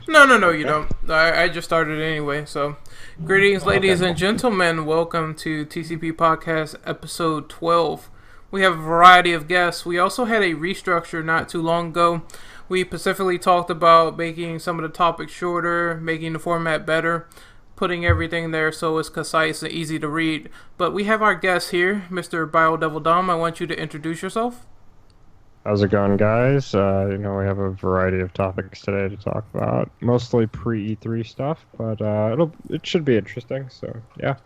No, you Okay. don't. I just started anyway. So, greetings, Oh, okay. ladies and gentlemen. Welcome to TCP Podcast episode 12. We have a variety of guests. We also had a restructure not too long ago. We specifically talked about making some of the topics shorter, making the format better, putting everything there so it's concise and easy to read. But we have our guest here, Mr. Biodevil Dom. I want you to introduce yourself. How's it going, guys? We have a variety of topics today to talk about, mostly pre-E3 stuff, but it should be interesting. So yeah,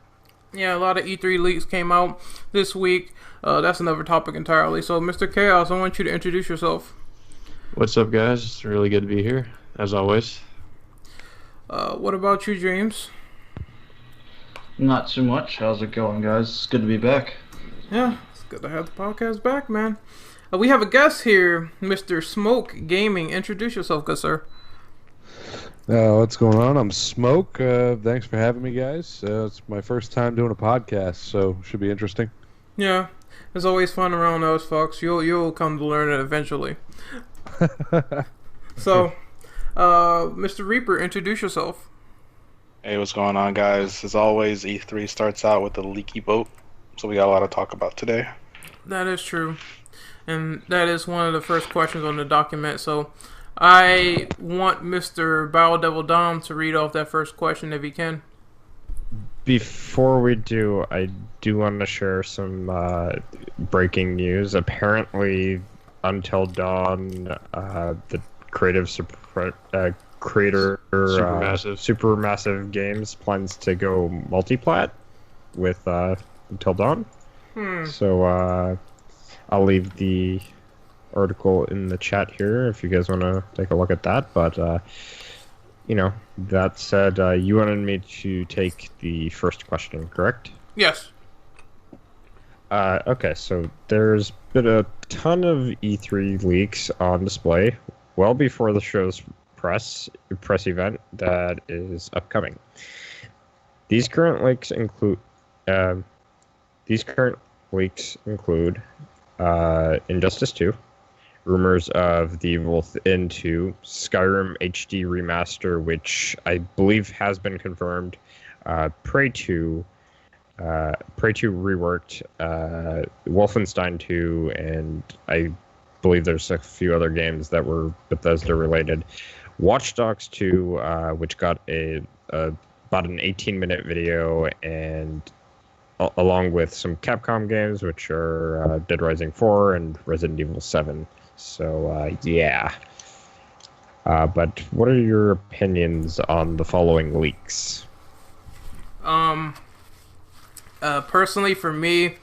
Yeah, a lot of E3 leaks came out this week. That's another topic entirely. So, Mr. Chaos, I want you to introduce yourself. What's up, guys? It's really good to be here, as always. What about you, James? Not too much. How's it going, guys? It's good to be back. Yeah, it's good to have the podcast back, man. We have a guest here, Mr. Smoke Gaming. Introduce yourself, good sir. What's going on? I'm Smoke. Thanks for having me, guys. It's my first time doing a podcast, so should be interesting. Yeah, it's always fun around us, folks. You'll come to learn it eventually. So, Mr. Reaper, introduce yourself. Hey, what's going on, guys? As always, E3 starts out with a leaky boat, so we got a lot to talk about today. That is true. And that is one of the first questions on the document. So I want Mr. Biodevil Dom to read off that first question if he can. before we do, I do want to share some breaking news. Apparently, Until Dawn, the creator Supermassive Games plans to go multiplat with Until Dawn. So I'll leave the article in the chat here if you guys want to take a look at that. But that said, you wanted me to take the first question, correct? Yes. Okay, so there's been a ton of E3 leaks on display well before the show's press event that is upcoming. These current leaks include Injustice 2, rumors of The Evil Within 2, Skyrim HD remaster, which I believe has been confirmed, Prey 2 reworked, Wolfenstein 2, and I believe there's a few other games that were Bethesda related. Watch Dogs 2, which got about an 18-minute video, and along with some Capcom games, which are Dead Rising 4 and Resident Evil 7. So, yeah. But what are your opinions on the following leaks? Personally, for me,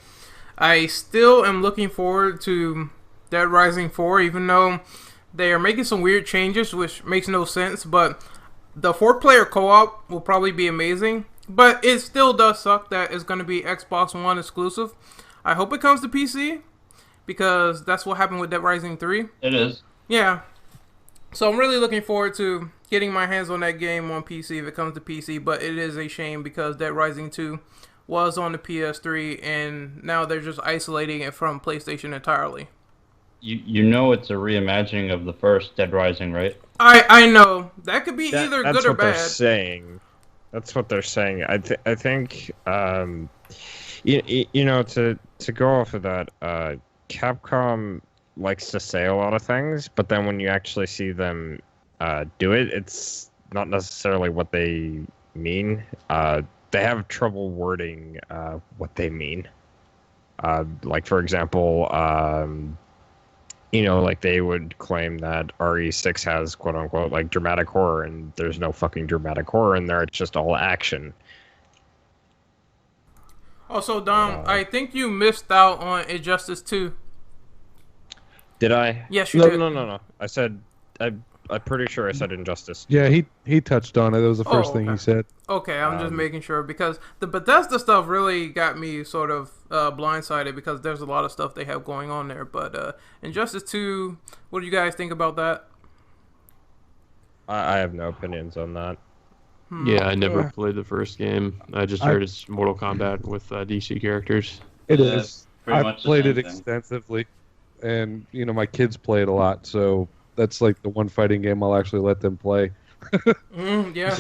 I still am looking forward to Dead Rising 4, even though they are making some weird changes, which makes no sense, but the 4-player co-op will probably be amazing. But it still does suck that it's going to be Xbox One exclusive. I hope it comes to PC, because that's what happened with Dead Rising 3. It is. Yeah. So I'm really looking forward to getting my hands on that game on PC if it comes to PC, but it is a shame because Dead Rising 2 was on the PS3, and now they're just isolating it from PlayStation entirely. You know it's a reimagining of the first Dead Rising, right? I know. That could be either good or That's what they're bad. saying. That's what they're saying. I think to go off of that, Capcom likes to say a lot of things, but then when you actually see them do it, it's not necessarily what they mean. They have trouble wording what they mean. Like, for example, like they would claim that RE6 has quote unquote like dramatic horror, and there's no fucking dramatic horror in there. It's just all action. Also, Dom, I think you missed out on Injustice 2. Did I? Yes, you no, did. No. I said I'm pretty sure I said Injustice. Yeah, he touched on it. That was the first thing okay. he said. Okay, I'm just making sure, because the Bethesda stuff really got me sort of blindsided, because there's a lot of stuff they have going on there. But Injustice 2, what do you guys think about that? I have no opinions on that. Yeah, I never played the first game. I just heard it's Mortal Kombat with DC characters. It Yeah, is. pretty I've much the played same it thing. extensively, and my kids play it a lot, so that's like the one fighting game I'll actually let them play. Yeah.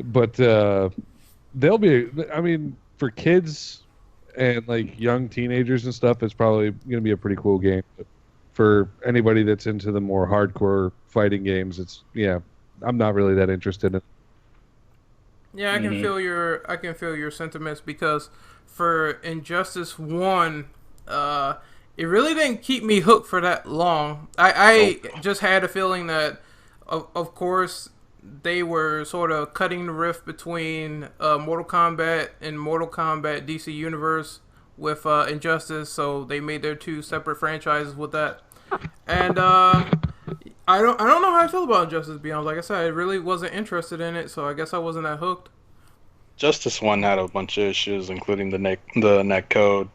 But they'll be. I mean, for kids and like young teenagers and stuff, it's probably going to be a pretty cool game. But for anybody that's into the more hardcore fighting games, I'm not really that interested in it. Yeah, I can feel your sentiments because for Injustice 1, it really didn't keep me hooked for that long. I just had a feeling that of course they were sort of cutting the rift between Mortal Kombat and Mortal Kombat DC Universe with Injustice, so they made their two separate franchises with that. And I don't know how I feel about Injustice, to be honest. Like I said, I really wasn't interested in it, so I guess I wasn't that hooked. Justice 1 had a bunch of issues, including the net code.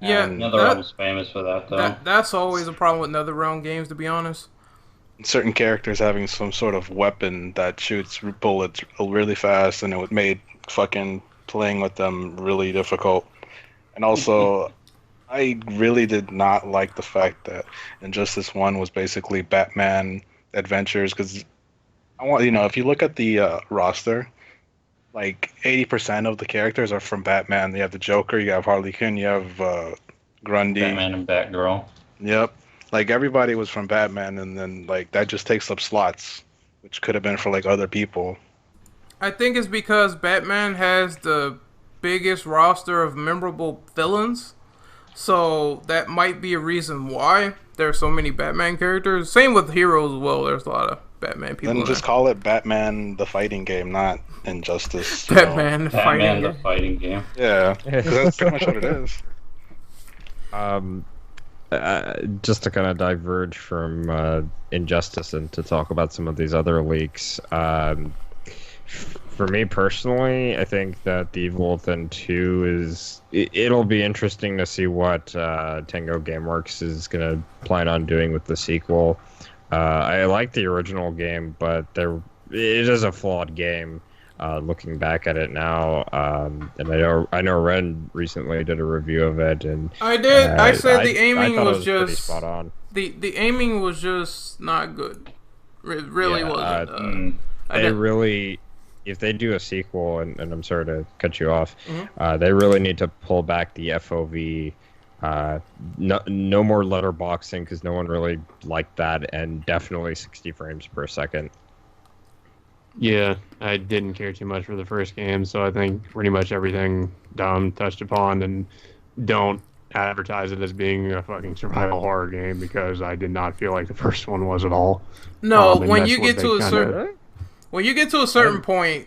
Yeah, NetherRealm was famous for that, though. That's always a problem with NetherRealm games, to be honest. Certain characters having some sort of weapon that shoots bullets really fast, and it made fucking playing with them really difficult. And also, I really did not like the fact that Injustice 1 was basically Batman adventures, because if you look at the roster, like 80% of the characters are from Batman. You have the Joker, you have Harley Quinn, you have Grundy. Batman and Batgirl. Yep. Like everybody was from Batman, and then like that just takes up slots, which could have been for like other people. I think it's because Batman has the biggest roster of memorable villains, so that might be a reason why there's so many Batman characters. Same with heroes as well. There's a lot of Batman people. Then just call it Batman the fighting game, not Injustice. Batman the fighting game. Yeah, 'cause that's pretty much what it is. Just to kind of diverge from Injustice and to talk about some of these other leaks. For me personally, I think that the Evil Within 2 it'll be interesting to see what Tango Gameworks is going to plan on doing with the sequel. I like the original game, but it is a flawed game. Looking back at it now, and I know Ren recently did a review of it, and I did. I said the aiming was just spot on. The aiming was just not good. It really wasn't. They really, if they do a sequel, and I'm sorry to cut you off, they really need to pull back the FOV. No more letterboxing, because no one really liked that, and definitely 60 frames per second. Yeah, I didn't care too much for the first game, so I think pretty much everything Dom touched upon, and don't advertise it as being a fucking survival horror game, because I did not feel like the first one was at all. No, when you get to a certain point,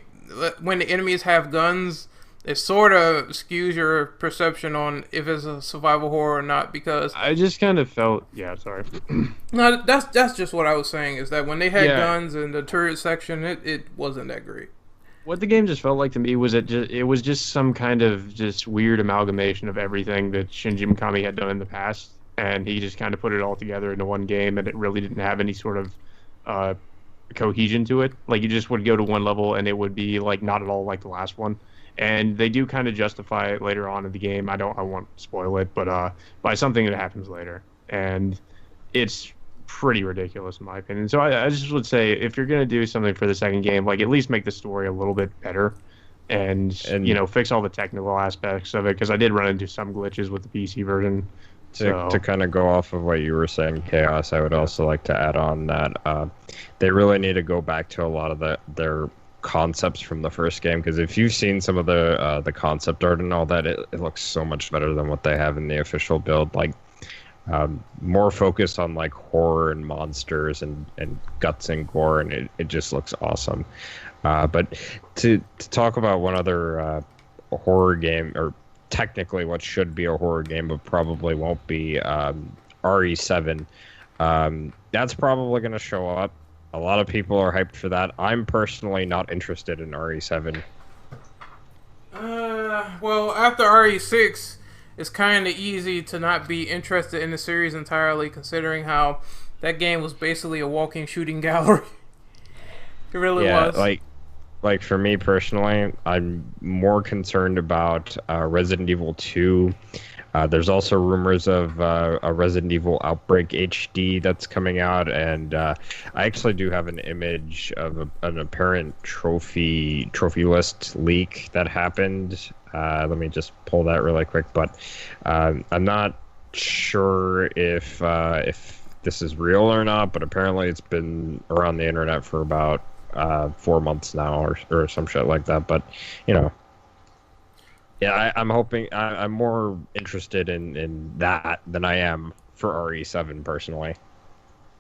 when the enemies have guns, it sort of skews your perception on if it's a survival horror or not, because I just kind of felt, sorry. No, that's just what I was saying, is that when they had guns in the turret section, it wasn't that great. What the game just felt like to me was it was just some kind of just weird amalgamation of everything that Shinji Mikami had done in the past, and he just kind of put it all together into one game, and it really didn't have any sort of cohesion to it. Like, you just would go to one level and it would be like not at all like the last one. And they do kind of justify it later on in the game. I won't spoil it, but by something that happens later, and it's pretty ridiculous in my opinion. So I just would say, if you're gonna do something for the second game, like, at least make the story a little bit better, and fix all the technical aspects of it, because I did run into some glitches with the PC version. To kind of go off of what you were saying, Chaos, I would also like to add on that they really need to go back to a lot of their concepts from the first game, because if you've seen some of the concept art and all that, it looks so much better than what they have in the official build. Like, more focused on like horror and monsters and guts and gore, and it just looks awesome. But to talk about one other horror game, or technically what should be a horror game but probably won't be, RE7, that's probably going to show up. A lot of people are hyped for that. I'm personally not interested in RE7. Well, after RE6, it's kind of easy to not be interested in the series entirely, considering how that game was basically a walking shooting gallery. It really was. Like, like for me personally, I'm more concerned about Resident Evil 2. There's also rumors of a Resident Evil Outbreak HD that's coming out, and I actually do have an image of an apparent trophy list leak that happened. Let me just pull that really quick, but I'm not sure if this is real or not, but apparently it's been around the internet for about 4 months now, or some shit like that. But you know. Yeah, I'm hoping. I'm more interested in that than I am for RE7 personally.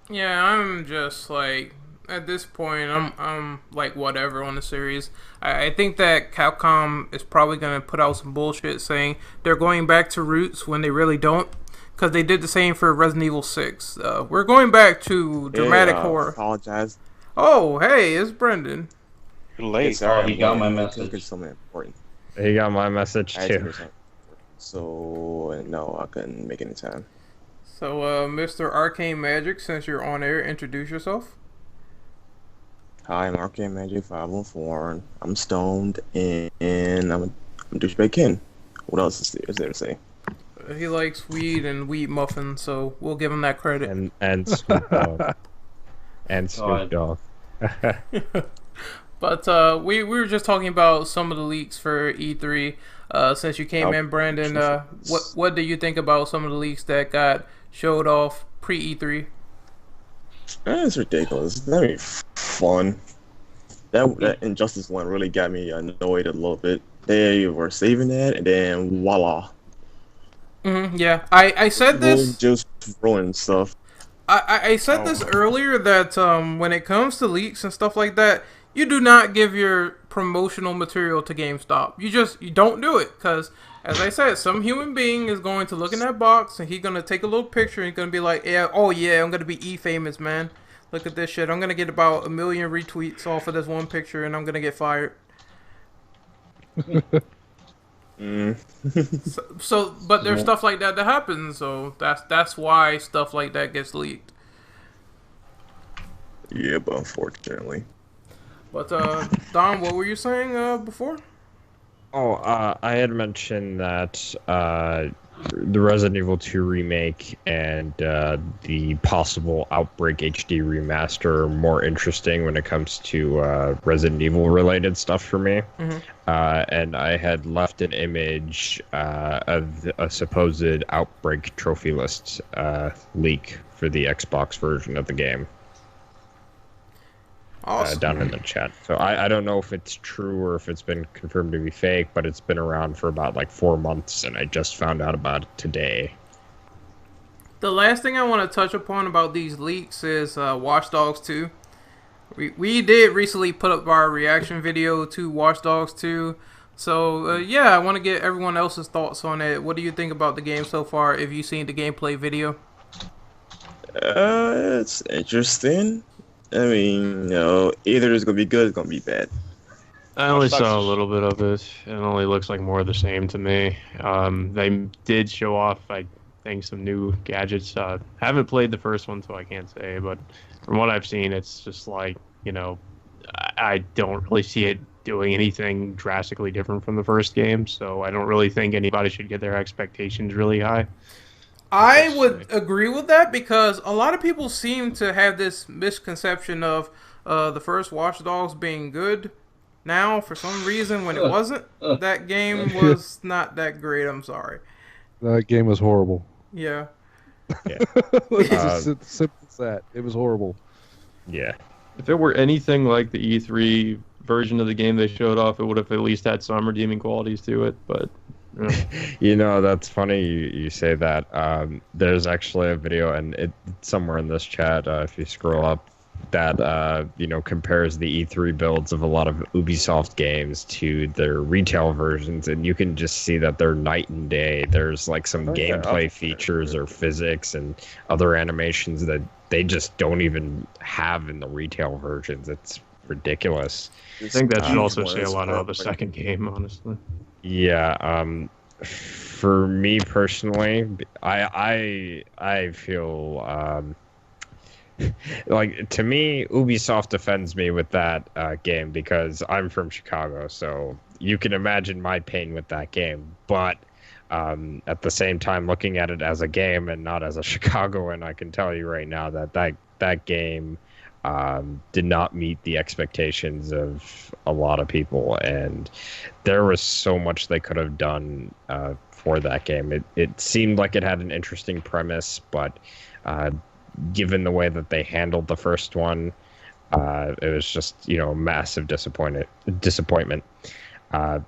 Yeah, I'm just like at this point, I'm like whatever on the series. I think that Capcom is probably gonna put out some bullshit saying they're going back to roots when they really don't, because they did the same for Resident Evil 6. We're going back to dramatic horror. Apologize. Oh, hey, it's Brendan. You're late. Oh, he got my message. It's something important. He got my message too. So no, I couldn't make any time. So, Mr. Arcane Magic, since you're on air, introduce yourself. Hi, I'm Arcane Magic 504. I'm stoned and I'm a douchebag Ken. What else is there to say? He likes weed and wheat muffins, so we'll give him that credit. And Snoop Dogg. And Snoop Dogg. But we were just talking about some of the leaks for E3. Since you came in, Brandon, what do you think about some of the leaks that got showed off pre-E3? That's ridiculous. That'd be fun. That Injustice one really got me annoyed a little bit. They were saving that, and then voila. Yeah, I said this. Just ruined stuff. I said this earlier that when it comes to leaks and stuff like that, you do not give your promotional material to GameStop. You don't do it, because as I said, some human being is going to look in that box and he's gonna take a little picture and he's gonna be like, yeah, oh yeah, I'm gonna be famous, man. Look at this shit. I'm gonna get about 1 million retweets off of this one picture and I'm gonna get fired. But there's stuff like that happens, so that's why stuff like that gets leaked. Yeah, but unfortunately. But Don, what were you saying before? Oh, I had mentioned that the Resident Evil 2 remake and the possible Outbreak HD remaster are more interesting when it comes to Resident Evil related stuff for me. And I had left an image of a supposed Outbreak trophy list leak for the Xbox version of the game. Awesome. Down in the chat. So I don't know if it's true or if it's been confirmed to be fake, but it's been around for about like 4 months, and I just found out about it today. The last thing I want to touch upon about these leaks is Watch Dogs 2. We did recently put up our reaction video to Watch Dogs 2. So, yeah, I want to get everyone else's thoughts on it. What do you think about the game so far? Have you seen the gameplay video? It's interesting. I mean, either it's gonna be good, or it's gonna be bad. I only saw a little bit of it. It only looks like more of the same to me. They did show off, I think, some new gadgets. Haven't played the first one, so I can't say. But from what I've seen, it's just like, I don't really see it doing anything drastically different from the first game. So I don't really think anybody should get their expectations really high. I would agree with that, because a lot of people seem to have this misconception of the first Watch Dogs being good. Now, for some reason, when it wasn't, that game was not that great. I'm sorry. That game was horrible. Yeah. It's just simple as that. It was horrible. Yeah. If it were anything like the E3 version of the game they showed off, it would have at least had some redeeming qualities to it, but... Yeah. That's funny you say that. There's actually a video, and it's somewhere in this chat, if you scroll up, that compares the E3 builds of a lot of Ubisoft games to their retail versions, and you can just see that they're night and day. There's like some gameplay features or physics and other animations that they just don't even have in the retail versions. It's ridiculous. I think that should also say a lot about the second game, honestly. Yeah, for me personally, I feel like to me, Ubisoft defends me with that game because I'm from Chicago, so you can imagine my pain with that game. But at the same time, looking at it as a game and not as a Chicagoan, I can tell you right now that that game did not meet the expectations of a lot of people, and there was so much they could have done for that game. It seemed like it had an interesting premise, but given the way that they handled the first one, it was just, a massive disappointment.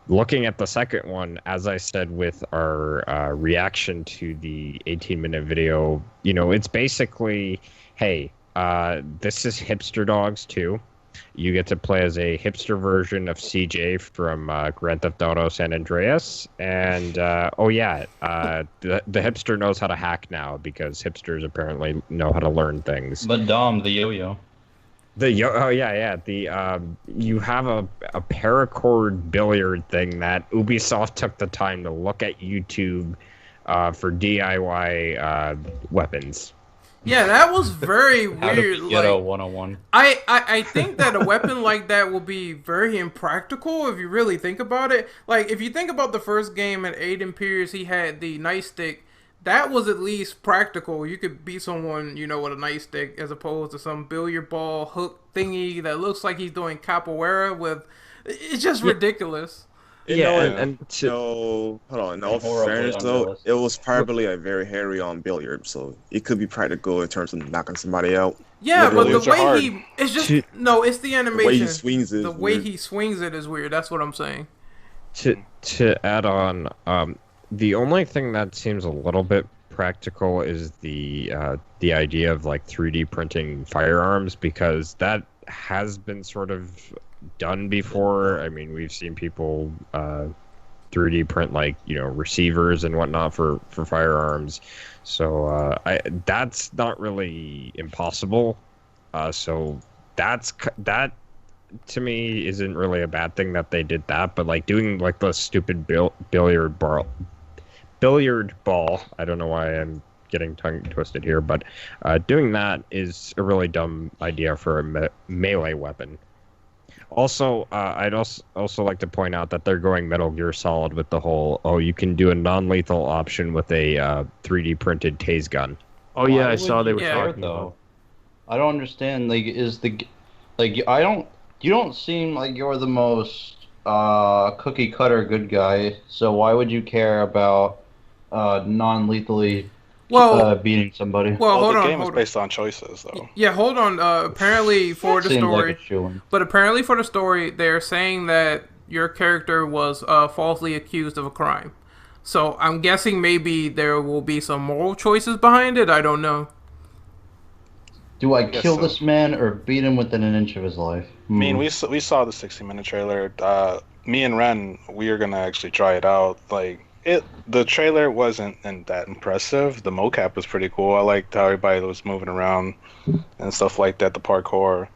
Looking at the second one, as I said with our reaction to the 18-minute video, it's basically, hey, this is Hipster Dogs 2. You get to play as a hipster version of CJ from Grand Theft Auto San Andreas. And, the hipster knows how to hack now because hipsters apparently know how to learn things. But Dom, the yo-yo. You have a paracord billiard thing that Ubisoft took the time to look at YouTube for DIY weapons. Yeah, that was very weird. Ghetto 101. I think that a weapon like that will be very impractical if you really think about it. Like, if you think about the first game at Aiden Pierce, he had the nightstick. That was at least practical. You could beat someone, with a nightstick, as opposed to some billiard ball hook thingy that looks like he's doing capoeira with. It's just ridiculous. Hold on. In all fairness, though, it was probably a very hairy on billiard, so it could be practical in terms of knocking somebody out. Yeah, but the way it's just it's the animation. The way he swings it. The way he swings it is weird. That's what I'm saying. To add on, the only thing that seems a little bit practical is the idea of like 3D printing firearms, because that has been sort of done before. I mean, we've seen people 3D print receivers and whatnot for firearms. So that's not really impossible. So that to me isn't really a bad thing that they did that. But doing the stupid billiard ball. I don't know why I'm getting tongue twisted here, but doing that is a really dumb idea for a melee weapon. Also, I'd also like to point out that they're going Metal Gear Solid with the whole, you can do a non-lethal option with a 3D printed tase gun. Oh yeah, I saw they were talking though. I don't understand. You don't seem like you're the most cookie cutter good guy. So why would you care about non-lethally beating somebody? Well, the game is based on choices, though. Yeah, hold on. Apparently for the story, they're saying that your character was falsely accused of a crime. So I'm guessing maybe there will be some moral choices behind it. I don't know. Do I kill this man or beat him within an inch of his life? I mean, we saw the 60-minute trailer. Me and Ren, we are gonna actually try it out. The trailer wasn't that impressive. The mocap was pretty cool. I liked how everybody was moving around and stuff like that. The parkour,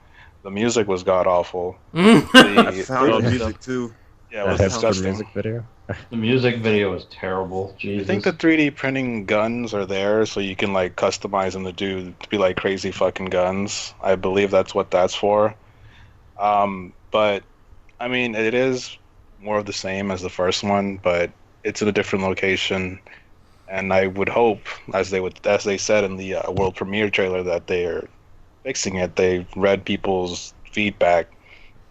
the music was god awful. I found the music too. Yeah, it was disgusting. Music video. The music video was terrible. Jesus. I think the 3D printing guns are there, so you can customize them to be crazy fucking guns. I believe that's what that's for. But I mean, it is more of the same as the first one, but it's in a different location, and I would hope, as they said in the world premiere trailer, that they are fixing it. They read people's feedback.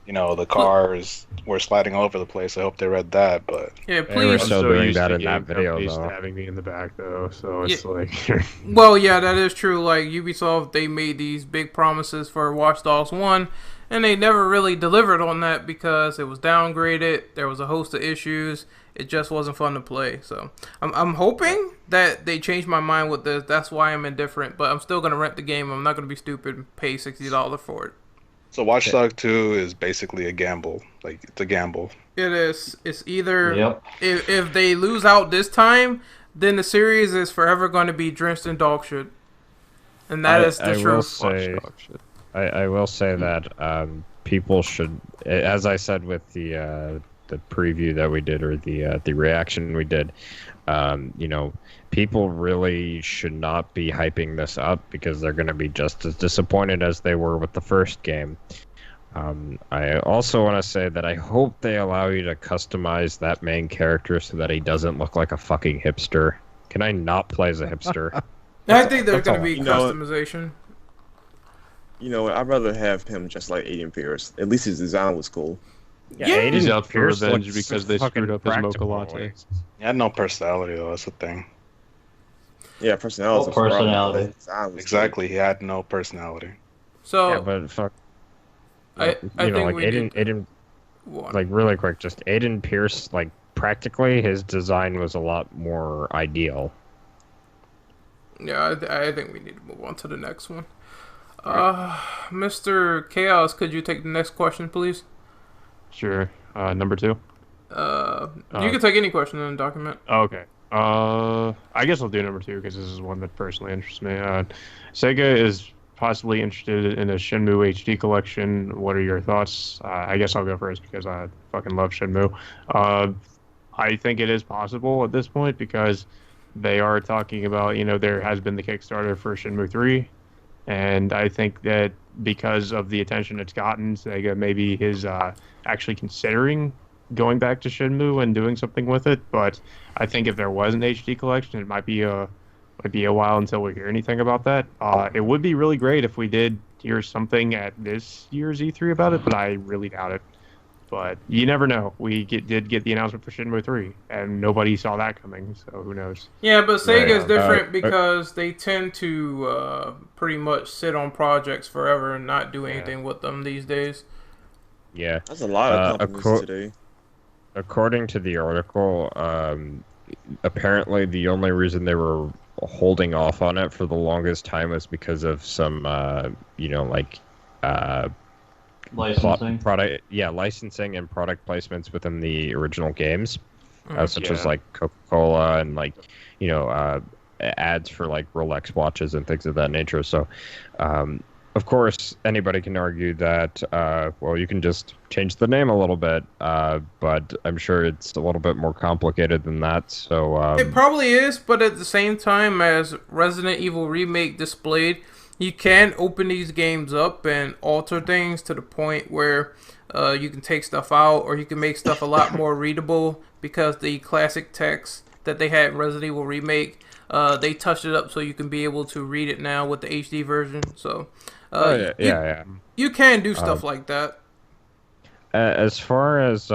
The cars were sliding all over the place. I hope they read that, but yeah, please. They were still doing that in that video, though. Stabbing me in the back, though, so it's Well, yeah, that is true. Ubisoft, they made these big promises for Watch Dogs 1, and they never really delivered on that because it was downgraded. There was a host of issues. It just wasn't fun to play. So I'm hoping that they change my mind with this. That's why I'm indifferent. But I'm still gonna rent the game. I'm not gonna be stupid and pay $60 for it. So Watch Dogs 2 is basically a gamble. It's a gamble. It is. It's either if they lose out this time, then the series is forever going to be drenched in dog shit. And that is the truth. I will say that people should, as I said with the preview that we did, or the reaction we did, People really should not be hyping this up because they're going to be just as disappointed as they were with the first game. I also want to say that I hope they allow you to customize that main character so that he doesn't look like a fucking hipster. Can I not play as a hipster? I think there's going to be customization. You know what? I'd rather have him just like Aiden Pierce. At least his design was cool. Yeah, he's out for revenge because they screwed up his mocha latte. He had no personality, though. That's the thing. Yeah, personality. Personality. Exactly. He had no personality. So, yeah, but fuck. I think like we Aiden, like really quick, just Aiden Pierce, like practically his design was a lot more ideal. Yeah, I think we need to move on to the next one. Mr. Chaos, could you take the next question, please? Sure. Number 2. You can take any question in the document. Okay. I guess I'll do number 2 because this is one that personally interests me. Sega is possibly interested in a Shenmue HD collection. What are your thoughts? I guess I'll go first because I fucking love Shenmue. I think it is possible at this point because they are talking about, there has been the Kickstarter for Shenmue 3. And I think that because of the attention it's gotten, Sega maybe is actually considering going back to Shenmue and doing something with it. But I think if there was an HD collection, it might be a while until we hear anything about that. It would be really great if we did hear something at this year's E3 about it, but I really doubt it. But you never know. We did get the announcement for Shenmue 3, and nobody saw that coming, so who knows? Yeah, but Sega is different because they tend to pretty much sit on projects forever and not do anything with them these days. Yeah. That's a lot of companies today. According to the article, apparently the only reason they were holding off on it for the longest time was because of some, licensing. Licensing and product placements within the original games, such as like Coca-Cola and ads for like Rolex watches and things of that nature. So, of course, anybody can argue that you can just change the name a little bit, but I'm sure it's a little bit more complicated than that. So it probably is, but at the same time, as Resident Evil Remake displayed, you can open these games up and alter things to the point where you can take stuff out or you can make stuff a lot more readable because the classic text that they had in Resident Evil Remake, they touched it up so you can be able to read it now with the HD version. So you can do stuff like that. As far as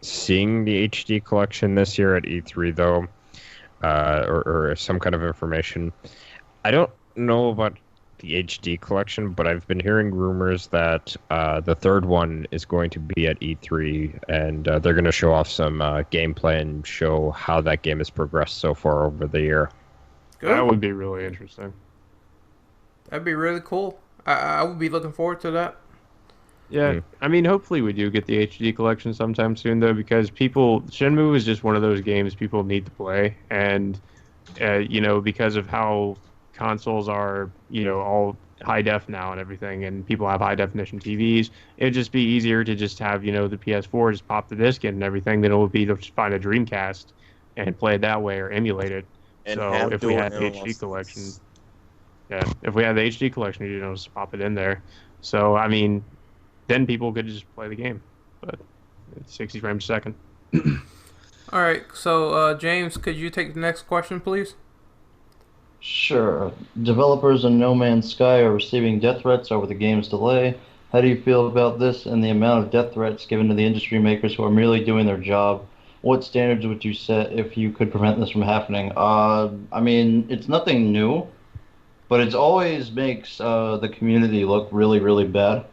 seeing the HD collection this year at E3, though, or some kind of information, I don't know about the HD collection, but I've been hearing rumors that the third one is going to be at E3, and they're going to show off some gameplay and show how that game has progressed so far over the year. Good. That would be really interesting. That'd be really cool. I would be looking forward to that. Yeah, I mean, hopefully we do get the HD collection sometime soon, though, because Shenmue is just one of those games people need to play, and because of how consoles are, all high def now and everything, and people have high definition TVs, it'd just be easier to just have, the PS4 just pop the disc in and everything than it would be to just find a Dreamcast and play it that way or emulate it. And so if we had the HD collection, if we had the HD collection, just pop it in there. So, I mean, then people could just play the game, but it's 60 frames a second. All right, so James, could you take the next question, please? Sure. Developers in No Man's Sky are receiving death threats over the game's delay. How do you feel about this and the amount of death threats given to the industry makers who are merely doing their job? What standards would you set if you could prevent this from happening? I mean, it's nothing new, but it always makes the community look really, really bad.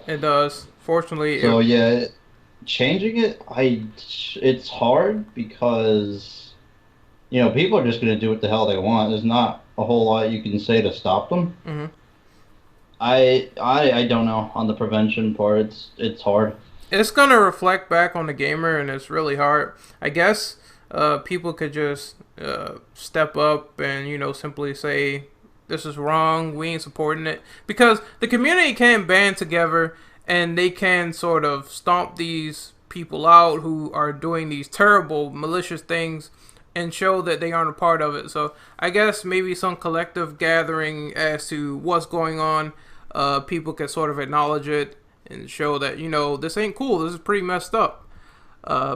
It does. Fortunately. So changing it, it's hard because people are just going to do what the hell they want. There's not a whole lot you can say to stop them. Mm-hmm. I don't know on the prevention part. It's hard. It's going to reflect back on the gamer, and it's really hard. I guess people could just step up and simply say, this is wrong, we ain't supporting it. Because the community can band together and they can sort of stomp these people out who are doing these terrible malicious things and show that they aren't a part of it. So I guess maybe some collective gathering as to what's going on, people can sort of acknowledge it and show that, you know, this ain't cool. This is pretty messed up.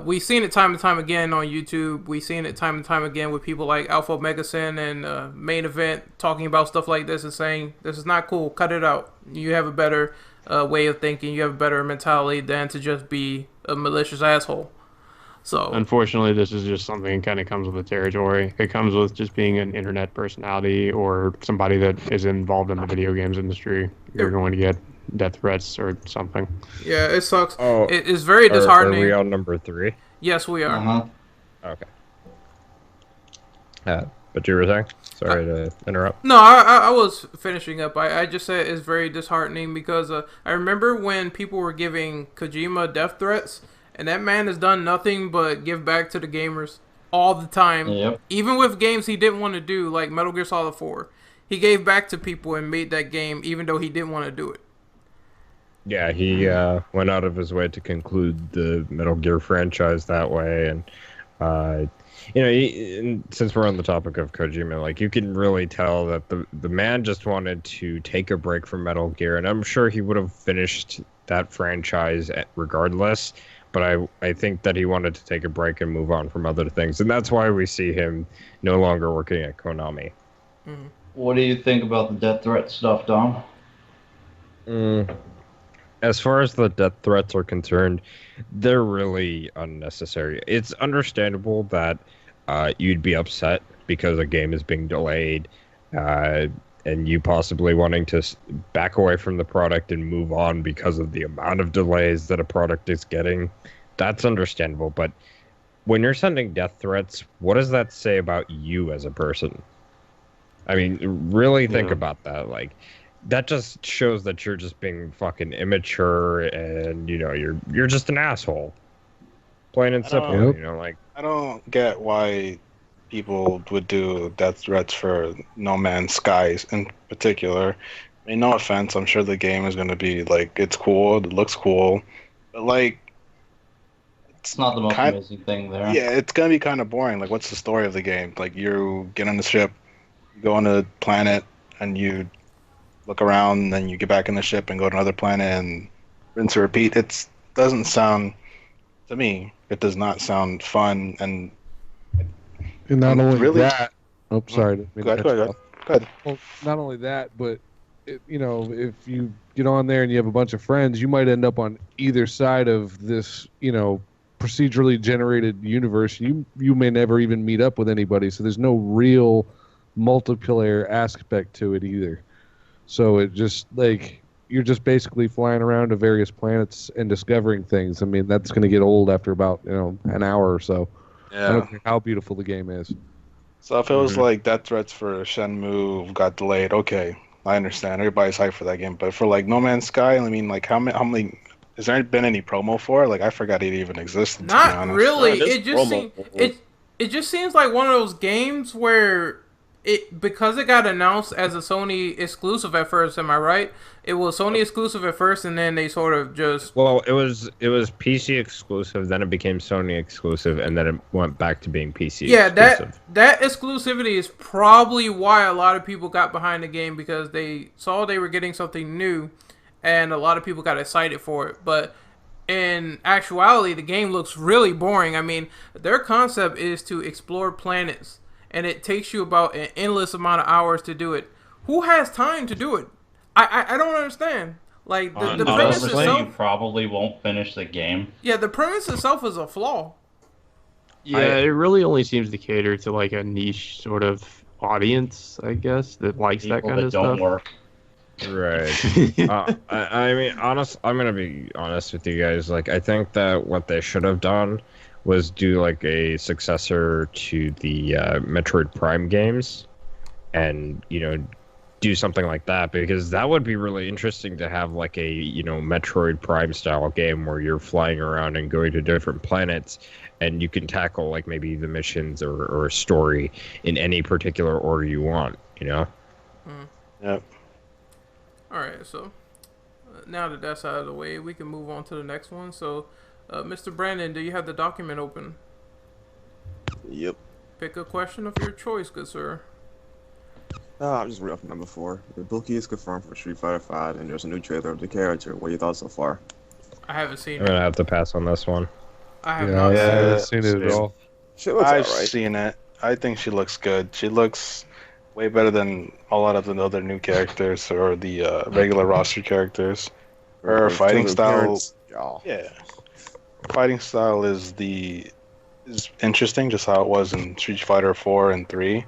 We've seen it time and time again on YouTube. We've seen it time and time again with people like Alpha Megasin and Main Event talking about stuff like this and saying, this is not cool, cut it out. You have a better way of thinking, you have a better mentality than to just be a malicious asshole. So unfortunately, this is just something that kind of comes with the territory. It comes with just being an internet personality or somebody that is involved in the video games industry. You're going to get death threats or something. Yeah, it sucks. Oh, it's very disheartening. Are we on number 3? Yes, we are. Uh-huh. Okay. But you were saying? Sorry to interrupt. No, I was finishing up. I just said it's very disheartening because I remember when people were giving Kojima death threats, and that man has done nothing but give back to the gamers all the time. Yep. Even with games he didn't want to do, like Metal Gear Solid 4. He gave back to people and made that game even though he didn't want to do it. Yeah, he went out of his way to conclude the Metal Gear franchise that way, and you know, and since we're on the topic of Kojima, like, you can really tell that the man just wanted to take a break from Metal Gear, and I'm sure he would have finished that franchise regardless, but I think that he wanted to take a break and move on from other things, and that's why we see him no longer working at Konami. Mm-hmm. What do you think about the death threat stuff, Dom? As far as the death threats are concerned, they're really unnecessary. It's understandable that you'd be upset because a game is being delayed, and you possibly wanting to back away from the product and move on because of the amount of delays that a product is getting. That's understandable, but when you're sending death threats, what does that say about you as a person? I mean, really think about that. Like, that just shows that you're just being fucking immature, and you know, you're just an asshole. Plain and simple, you know, like, I don't get why people would do death threats for No Man's Skies in particular. I mean, no offense, I'm sure the game is going to be, like, it's cool, it looks cool, but, like, It's not the most amazing thing there. yeah, it's going to be kind of boring. Like, what's the story of the game? Like, you get on the ship, you go on a planet, and you look around, and then you get back in the ship and go to another planet, and rinse and repeat. It doesn't sound, to me, it does not sound fun, and not only really, that. Oh, sorry. Go ahead. Well, not only that, but you know, if you get on there and you have a bunch of friends, you might end up on either side of this, you know, procedurally generated universe. You may never even meet up with anybody, so there's no real multiplayer aspect to it either. So it just, like, you're just basically flying around to various planets and discovering things. I mean, that's going to get old after about, you know, an hour or so. Yeah. I don't care how beautiful the game is. So if it was like death threats for Shenmue got delayed, okay, I understand. Everybody's hyped for that game. But for, like, No Man's Sky, I mean, like, how many has there been any promo for it? Like, I forgot it even existed, to be Not honest. really. It just seems like one of those games where because it got announced as a Sony exclusive at first, am I right? It was Sony exclusive at first, and then they sort of just... Well, it was PC exclusive, then it became Sony exclusive, and then it went back to being PC exclusive. That exclusivity is probably why a lot of people got behind the game, because they saw they were getting something new, and a lot of people got excited for it. But in actuality, the game looks really boring. I mean, their concept is to explore planets, and it takes you about an endless amount of hours to do it. Who has time to do it? I don't understand. Like, the premise itself... you probably won't finish the game. Yeah, the premise itself is a flaw. Yeah, it really only seems to cater to, like, a niche sort of audience, I guess, that likes that kind of stuff. Don't work. Right. I mean, I'm gonna be honest with you guys. Like, I think that what they should have done was do, like, a successor to the Metroid Prime games, and, you know, do something like that, because that would be really interesting to have, like, a, you know, Metroid Prime style game where you're flying around and going to different planets, and you can tackle, like, maybe the missions or a story in any particular order you want, you know? Yep. Alright, so now that that's out of the way, we can move on to the next one. So, Mr. Brandon, do you have the document open? Yep. Pick a question of your choice, good sir. I'm just reading off number 4. The bookie is confirmed for Street Fighter 5, and there's a new trailer of the character. What are your thoughts so far? I haven't seen I'm it. gonna have to pass on this one. I have Yeah, not I seen it. haven't seen it at all. She looks I've alright. seen it. I think she looks good. She looks way better than a lot of the other new characters or the regular roster characters. Her fighting style, yeah, fighting style is interesting, just how it was in Street Fighter 4 and 3.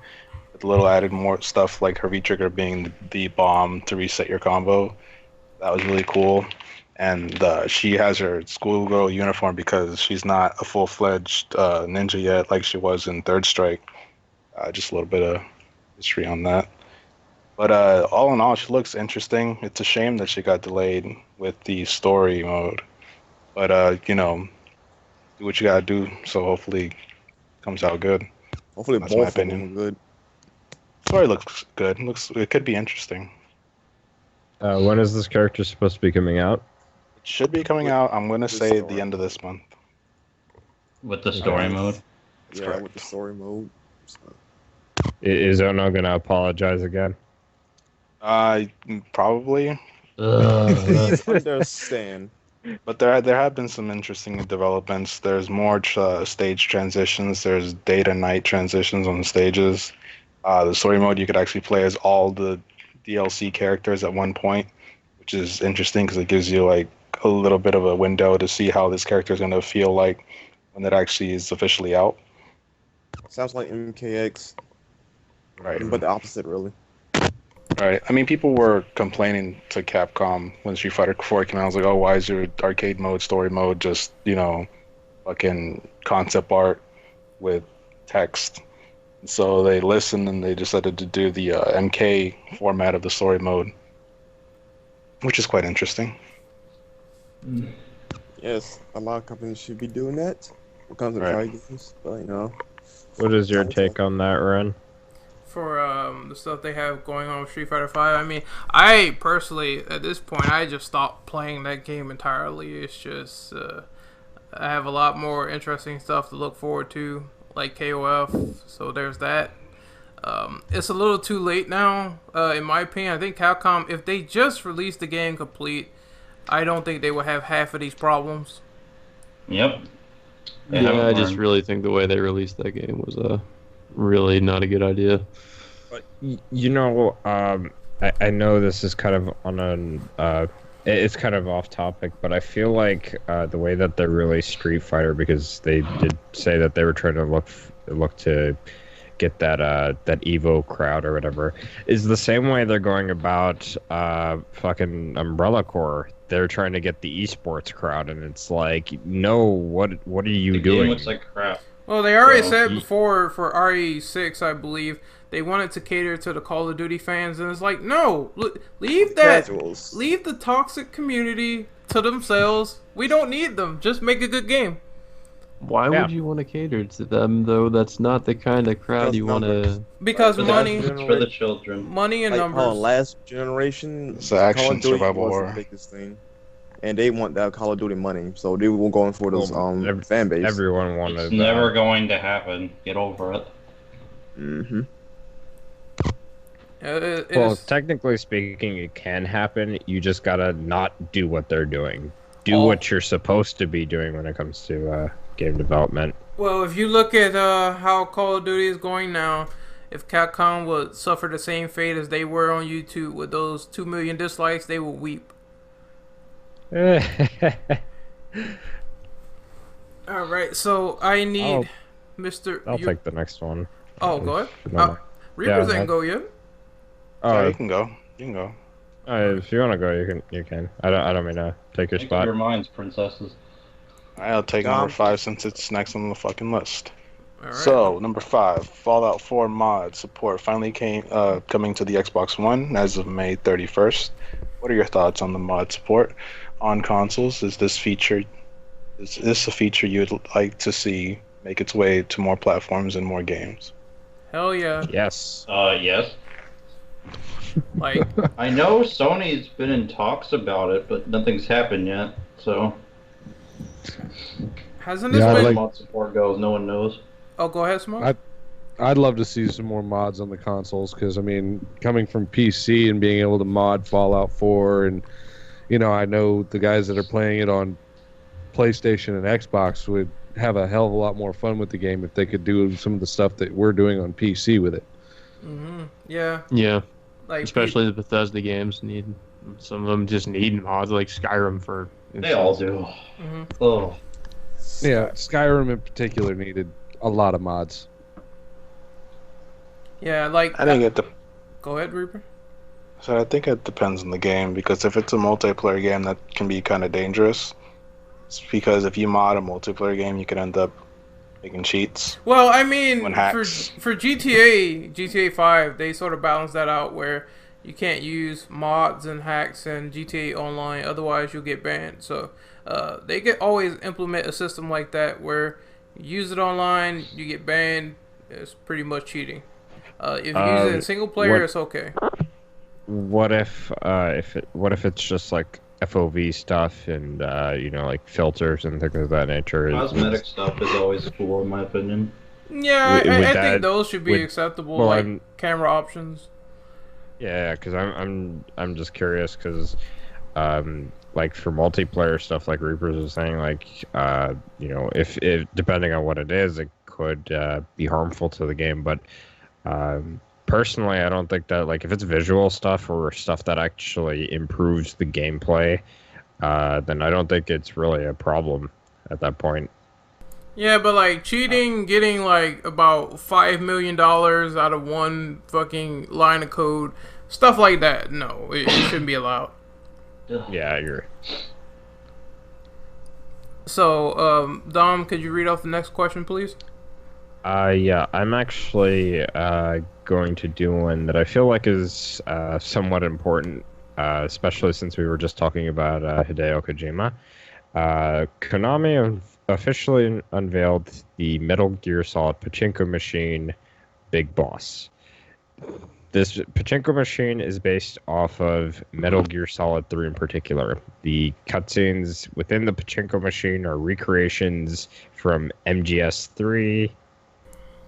With a little added more stuff like her V trigger being the bomb to reset your combo. That was really cool. And she has her schoolgirl uniform because she's not a full-fledged ninja yet like she was in Third Strike. Just a little bit of history on that. But all in all, she looks interesting. It's a shame that she got delayed with the story mode. But, you know, do what you gotta do, so hopefully it comes out good. Hopefully That's my both of them opinion. are good. Story looks good. It could be interesting. When is this character supposed to be coming out? It should be coming out, I'm gonna The say story. the end of this month. With the story mode. That's Yeah, correct. with the story mode. So, Is Ono gonna apologize again? Probably. please understand. But there have been some interesting developments. There's more stage transitions. There's day to night transitions on the stages. The story mode, you could actually play as all the DLC characters at one point, which is interesting because it gives you like a little bit of a window to see how this character is going to feel like when it actually is officially out. Sounds like MKX, Right. but the opposite, really. Right. I mean, people were complaining to Capcom when Street Fighter 4 came out. I was like, oh, why is your arcade mode, story mode just, you know, fucking concept art with text? So they listened and they decided to do the MK format of the story mode, which is quite interesting. Yes, a lot of companies should be doing that. When it comes to Right. card games, but you know. What is your take on that, Ren? For the stuff they have going on with Street Fighter 5, I mean, I personally, at this point, I just stopped playing that game entirely. It's just, I have a lot more interesting stuff to look forward to, like KOF, so there's that. It's a little too late now, in my opinion. I think Capcom, if they just released the game complete, I don't think they would have half of these problems. Yep. They Yeah, haven't I just learned. really think the way they released that game was really not a good idea. You know, I know this is kind of on an it's kind of off topic, but I feel like the way that they released Street Fighter, because they did say that they were trying to look to get that that Evo crowd or whatever, is the same way they're going about fucking Umbrella Corps. They're trying to get the esports crowd, and it's like, no, what are you The doing? game looks like crap. Well, they already So, said before for RE6, I believe, they wanted to cater to the Call of Duty fans, and it's like, no, leave that, Casuals. leave the toxic community to themselves. We don't need them. Just make a good game. Why Yeah. would you want to cater to them, though? That's not the kind of crowd Because you want to... numbers. Because For money, the, it's for the children. money and Like numbers. last generation, It's an action Call of Duty survival was horror. the biggest thing, and they want that Call of Duty money, so they were going for those Well, fan base. Everyone wanted It's that. never going to happen. Get over it. Mm-hmm. Well, technically speaking, it can happen. You just gotta not do what they're doing. Do Oh. what you're supposed to be doing when it comes to game development. Well, if you look at how Call of Duty is going now, if Capcom would suffer the same fate as they were on YouTube with those 2 million dislikes, they will weep. All right, so I need Mr. I'll you- take the next one. Oh, go ahead. No. Reapers Yeah, ain't go yet. Yeah, Oh, you can go. You can go. if you want to go, you can. You can. I don't mean to take your Make up spot. your minds, princesses. I'll take number 5 since it's next on the fucking list. All right. So, number 5, Fallout 4 mod support finally coming to the Xbox One as of May 31st. What are your thoughts on the mod support on consoles? Is this a feature you'd like to see make its way to more platforms and more games? Hell yeah. Yes. Yes. Like, I know Sony's been in talks about it, but nothing's happened yet. So, hasn't this Yeah, been... like- mod support goes, no one knows. Oh, go ahead, Smoke. I'd love to see some more mods on the consoles because, I mean, coming from PC and being able to mod Fallout 4, and, you know, I know the guys that are playing it on PlayStation and Xbox would have a hell of a lot more fun with the game if they could do some of the stuff that we're doing on PC with it. Yeah. Yeah. Like Especially the Bethesda games need some of them just need mods like Skyrim for. They all do. Mm-hmm. Oh. Yeah, Skyrim in particular needed a lot of mods. Yeah, like I think Go ahead, Reaper. So I think it depends on the game, because if it's a multiplayer game, that can be kind of dangerous. It's because if you mod a multiplayer game, you could end up making cheats. Well, I mean, When for hacks. GTA 5, they sort of balance that out where you can't use mods and hacks in GTA Online, otherwise you'll get banned. So they could always implement a system like that where you use it online, you get banned. It's pretty much cheating. If you use it in single player, it's okay. What if it's just like FOV stuff and you know, like filters and things of that nature? Cosmetic stuff is always cool, in my opinion. Yeah, Would I that- think those should be would- acceptable, well, like I'm- camera options. Yeah, because I'm just curious because like for multiplayer stuff, like Reapers was saying, like you know, if depending on what it is, it could be harmful to the game. But personally, I don't think that, like, if it's visual stuff or stuff that actually improves the gameplay, then I don't think it's really a problem at that point. Yeah, but like cheating, getting like about $5 million out of one fucking line of code, stuff like that, no, it shouldn't be allowed. Yeah, you're. So, Dom, could you read off the next question, please? Yeah, I'm actually going to do one that I feel like is somewhat important, especially since we were just talking about Hideo Kojima. Konami officially unveiled the Metal Gear Solid Pachinko machine, Big Boss. This Pachinko machine is based off of Metal Gear Solid 3 in particular. The cutscenes within the Pachinko machine are recreations from MGS3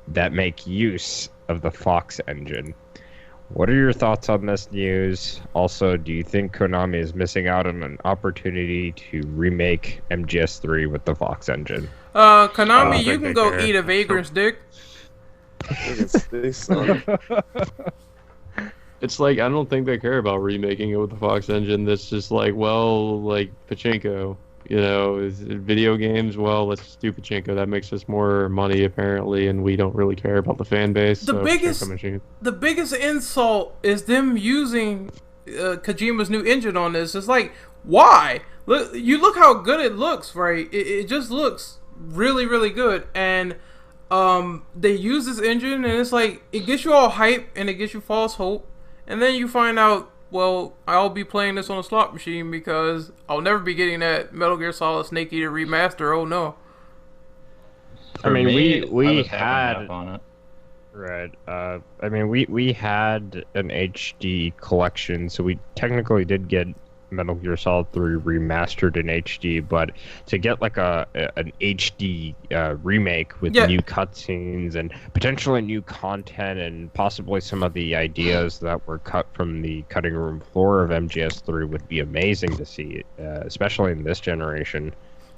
that make use of the Fox engine. What are your thoughts on this news? Also, do you think Konami is missing out on an opportunity to remake MGS3 with the Fox engine? Konami, you can go eat a vagrant's dick. It's like, I don't think they care about remaking it with the Fox engine. That's just like, well, like Pachinko, you know, is it video games? Well, let's do Pachinko. That makes us more money apparently, and we don't really care about the fan base. The biggest insult is them using Kojima's new engine on this. It's like, why? Look how good it looks, right? It just looks really, really good, and they use this engine, and it's like, it gets you all hype and it gets you false hope, and then you find out, well, I'll be playing this on a slot machine because I'll never be getting that Metal Gear Solid Snake Eater remaster. Oh no! I mean, we was half and had half on it. right. I mean, we had an HD collection, so we technically did get Metal Gear Solid 3 remastered in HD, but to get like an HD remake with new cutscenes and potentially new content and possibly some of the ideas that were cut from the cutting room floor of MGS3 would be amazing to see, especially in this generation.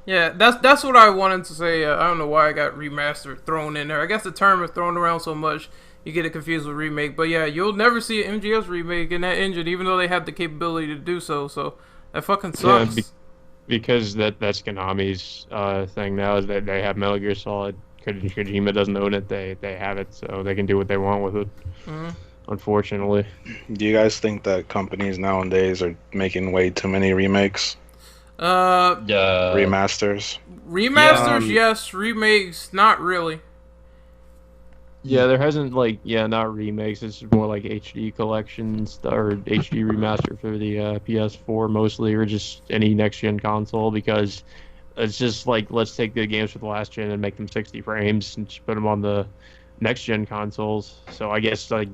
Yeah, that's what I wanted to say. I don't know why I got remastered thrown in there. I guess the term is thrown around so much you get it confused with remake. But yeah, you'll never see an MGS remake in that engine, even though they have the capability to do so. So that fucking sucks. Yeah, because that's Konami's thing now, is that they have Metal Gear Solid. Kojima doesn't own it. They have it, so they can do what they want with it. Mm-hmm. Unfortunately. Do you guys think that companies nowadays are making way too many remakes? Remasters? Remasters, yes. Remakes, not really. Yeah, there hasn't, like, not remakes. It's more like HD collections or HD remaster for the PS4 mostly, or just any next-gen console, because it's just like, let's take the games for the last gen and make them 60 frames and just put them on the next-gen consoles. So I guess, like,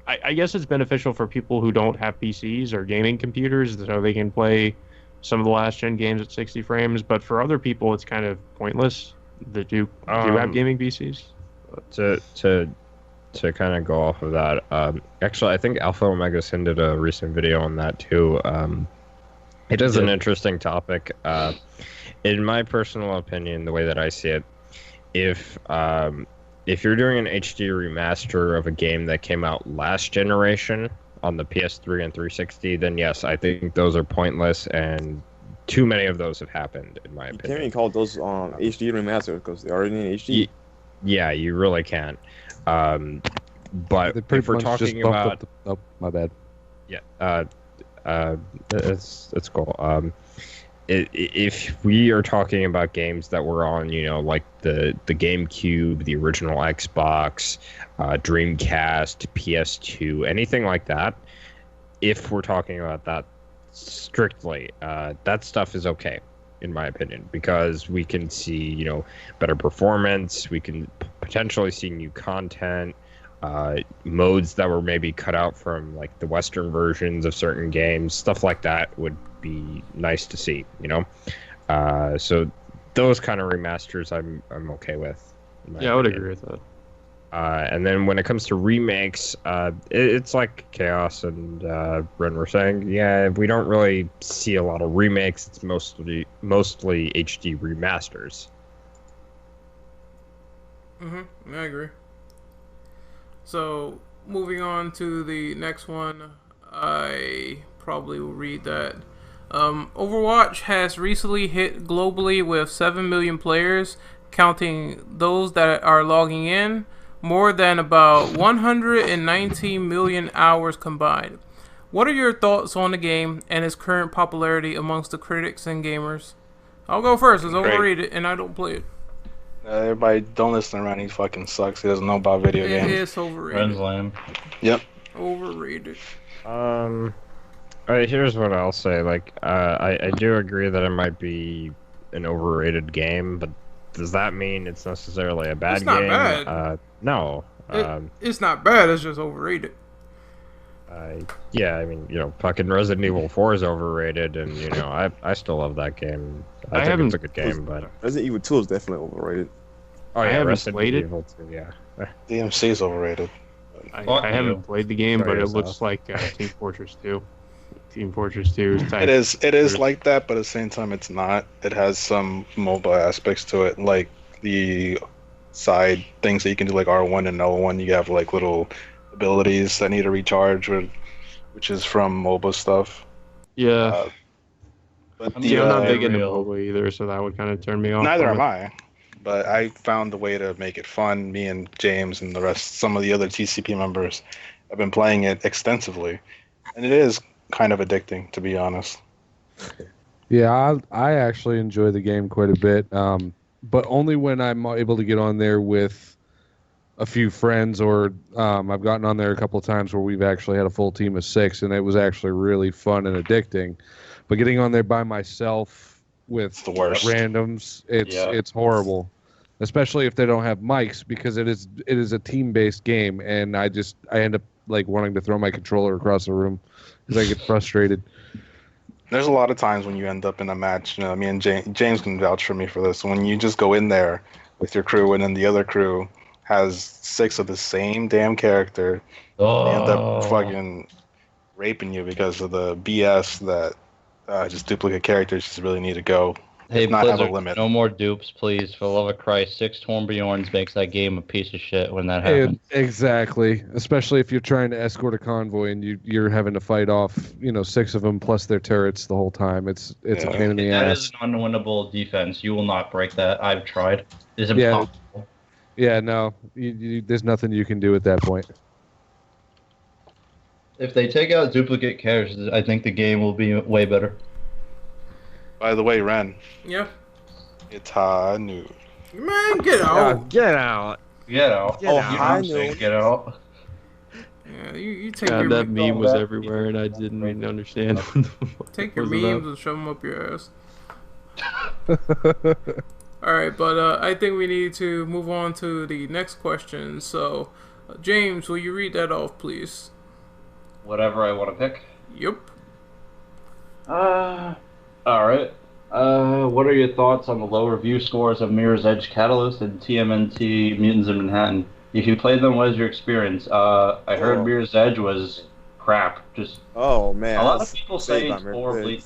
I guess it's beneficial for people who don't have PCs or gaming computers, so they can play some of the last-gen games at 60 frames, but for other people, it's kind of pointless that do have gaming PCs. To to kind of go off of that, actually, I think Alpha Omega Sin did a recent video on that too. It is an interesting topic. In my personal opinion, the way that I see it, if you're doing an HD remaster of a game that came out last generation on the PS3 and 360, then yes, I think those are pointless, and too many of those have happened, in my You can't opinion. even call those HD remastered because they're already in HD. Yeah, you really can't. But They pretty if we're much just talking bumped about... up the, oh, my bad. Yeah, it's cool. If we are talking about games that were on, like the GameCube, the original Xbox, Dreamcast, PS2, anything like that, if we're talking about that strictly, that stuff is okay, in my opinion, because we can see, better performance, we can potentially see new content, modes that were maybe cut out from like the Western versions of certain games, stuff like that would be nice to see, so those kind of remasters I'm okay with. Yeah, I would agree with that. And then when it comes to remakes, it's like Chaos and Ren were saying, yeah, we don't really see a lot of remakes. It's mostly HD remasters. I agree. So, moving on to the next one, I probably will read that. Overwatch has recently hit globally with 7 million players, counting those that are logging in, more than about 119 million hours combined. What are your thoughts on the game and its current popularity amongst the critics and gamers? I'll go first. It's overrated, and I don't play it. Everybody, don't listen to Ren. He fucking sucks. He doesn't know about video games. It's overrated. Ren's lame. Yep. Overrated. Here's what I'll say. Like, I do agree that it might be an overrated game, but does that mean it's necessarily a bad It's not game? bad. No. It's not bad. It's just overrated. Yeah, I mean, fucking Resident Evil 4 is overrated, and I still love that game. I think it's a good game, but Resident Evil 2 is definitely overrated. I haven't Resident played it. Evil 2, yeah. DMC is overrated. I haven't played the game, Sorry, but it yourself. looks like Team Fortress 2. Team Fortress 2 is type. It is like that, but at the same time, it's not. It has some mobile aspects to it, like the side things that you can do, like R1 and L1. You have like little abilities that need to recharge, which is from MOBA stuff. Yeah. But I'm not big into MOBA either, so that would kind of turn me off. Neither am I. But I found a way to make it fun. Me and James and the rest, some of the other TCP members, have been playing it extensively, and it is kind of addicting, to be honest. Yeah, I actually enjoy the game quite a bit, but only when I'm able to get on there with a few friends, or I've gotten on there a couple of times where we've actually had a full team of 6, and it was actually really fun and addicting. But getting on there by myself with the worst. randoms, it's horrible, especially if they don't have mics, because it is a team-based game, and I end up like wanting to throw my controller across the room because I get frustrated. There's a lot of times when you end up in a match, me and James can vouch for me for this, when you just go in there with your crew and then the other crew has 6 of the same damn character, they end up fucking raping you because of the BS that just duplicate characters just really need to go. Hey, not have a Blizzard, limit. no more dupes, please. For the love of Christ, 6 Torbjorns makes that game a piece of shit when that happens. Exactly, especially if you're trying to escort a convoy and you're having to fight off 6 of them plus their turrets the whole time. It's a pain in the That ass. is an unwinnable defense. You will not break that. I've tried. It's impossible. Yeah, no, there's nothing you can do at that point. If they take out duplicate characters, I think the game will be way better. By the way, Ren, Yeah. it's high noon. Man, get out. Get out. Get out. Oh, I know. Get out. Yeah, you take God, your that meme was everywhere, and I didn't even understand. take your what it was memes about. and shove them up your ass. Alright, but I think we need to move on to the next question. So, James, will you read that off, please? Whatever I want to pick. Yep. Alright. What are your thoughts on the low review scores of Mirror's Edge Catalyst and TMNT Mutants in Manhattan? If you played them, what is your experience? I heard Oh. Mirror's Edge was crap. Just Oh man, a lot I of people was say saved by it's Mirror's horribly. Edge.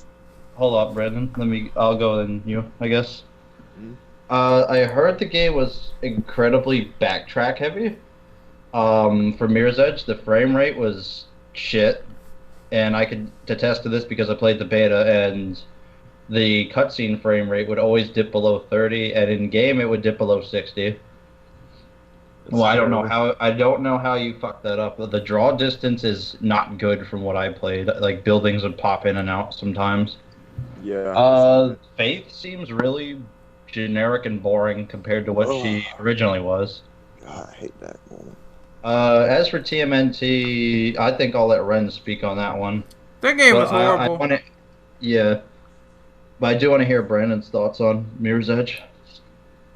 Hold up, Brandon. I'll go then you, I guess. Mhm. I heard the game was incredibly backtrack heavy. For Mirror's Edge, the frame rate was shit, and I could attest to this because I played the beta, and the cutscene frame rate would always dip below 30, and in game it would dip below 60. Well, I don't know how you fucked that up. The draw distance is not good from what I played. Like buildings would pop in and out sometimes. Yeah. Faith seems really generic and boring compared to what she originally was. God, I hate that moment. As for TMNT, I think I'll let Ren speak on that one. That game But was horrible. Yeah, but I do want to hear Brandon's thoughts on Mirror's Edge.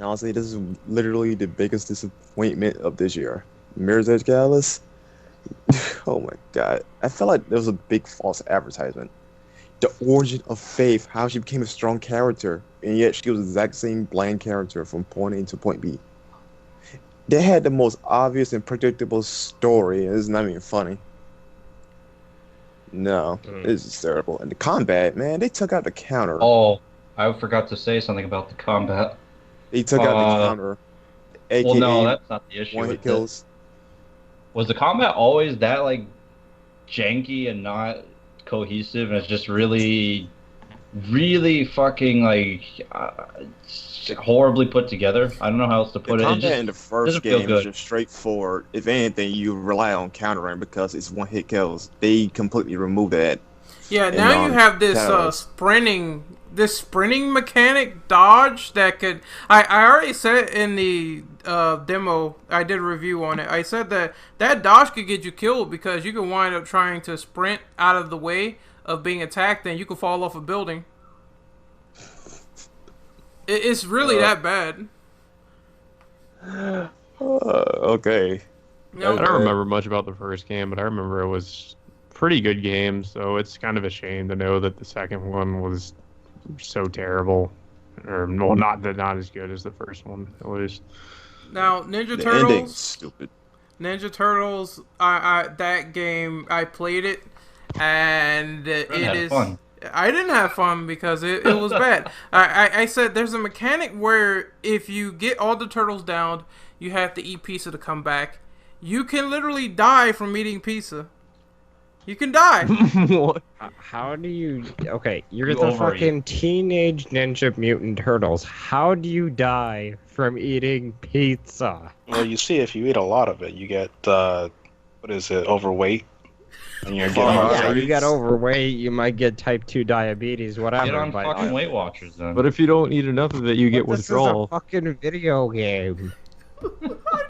Honestly, this is literally the biggest disappointment of this year. Mirror's Edge Gallus. Oh my god. I felt like there was a big false advertisement. The origin of Faith, how she became a strong character, and yet she was the exact same bland character from point A to point B. They had the most obvious and predictable story, and it's not even funny. No, this is terrible. And the combat, man, they took out the counter. Oh, I forgot to say something about the combat. They took out the counter. AKA Well, no, that's not the issue. one-hit kills. Was the combat always that like janky and not cohesive, and it's just really, really fucking like horribly put together? I don't know how else to put The it. combat in the first doesn't feel game good. is just straightforward. If anything, you rely on countering because it's one-hit kills. They completely removed that. Yeah, And, now you have this Catalyst. sprinting mechanic dodge that could. I already said in the demo, I did a review on it. I said that dodge could get you killed because you can wind up trying to sprint out of the way of being attacked, and you could fall off a building. It's really that bad. Okay. No, I don't remember much about the first game, but I remember it was a pretty good game, so it's kind of a shame to know that the second one was so terrible. Or, well, not as good as the first one, at least. Now, Ninja The Turtles. ending's stupid. Ninja Turtles, that game, I played it, and it is. Fun. I didn't have fun because it was bad. I said there's a mechanic where if you get all the turtles down, you have to eat pizza to come back. You can literally die from eating pizza. You can die. What? How do you... Okay, you're You the overeat. fucking Teenage Ninja Mutant Turtles. How do you die from eating pizza? Well, you see, if you eat a lot of it, you get overweight, and you're getting Yeah, arthritis. you got overweight, you might get type 2 diabetes, whatever. Get on but fucking Weight Watchers then. But if you don't eat enough of it, you get This withdrawal. is a fucking video game.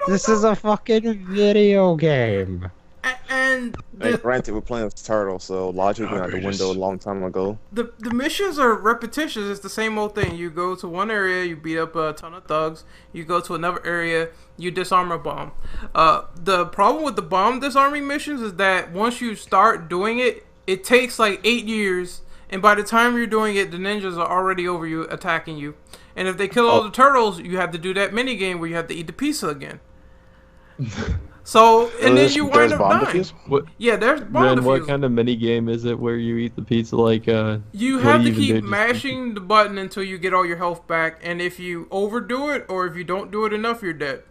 This is a fucking video game. And And granted, we're playing as Turtle, so logic went out the window a long time ago. the missions are repetitious. It's the same old thing. You go to one area, you beat up a ton of thugs. You go to another area, you disarm a bomb. The problem with the bomb disarming missions is that once you start doing it, it takes like 8 years, and by the time you're doing it, the ninjas are already over you, attacking you. And if they kill all the turtles, you have to do that mini game where you have to eat the pizza again. So, and then you wind up dying. What, Yeah, there's bomb then what defusal. kind of mini game is it where you eat the pizza like You what have do to you even do? keep Just- mashing the button until you get all your health back, and if you overdo it or if you don't do it enough, you're dead.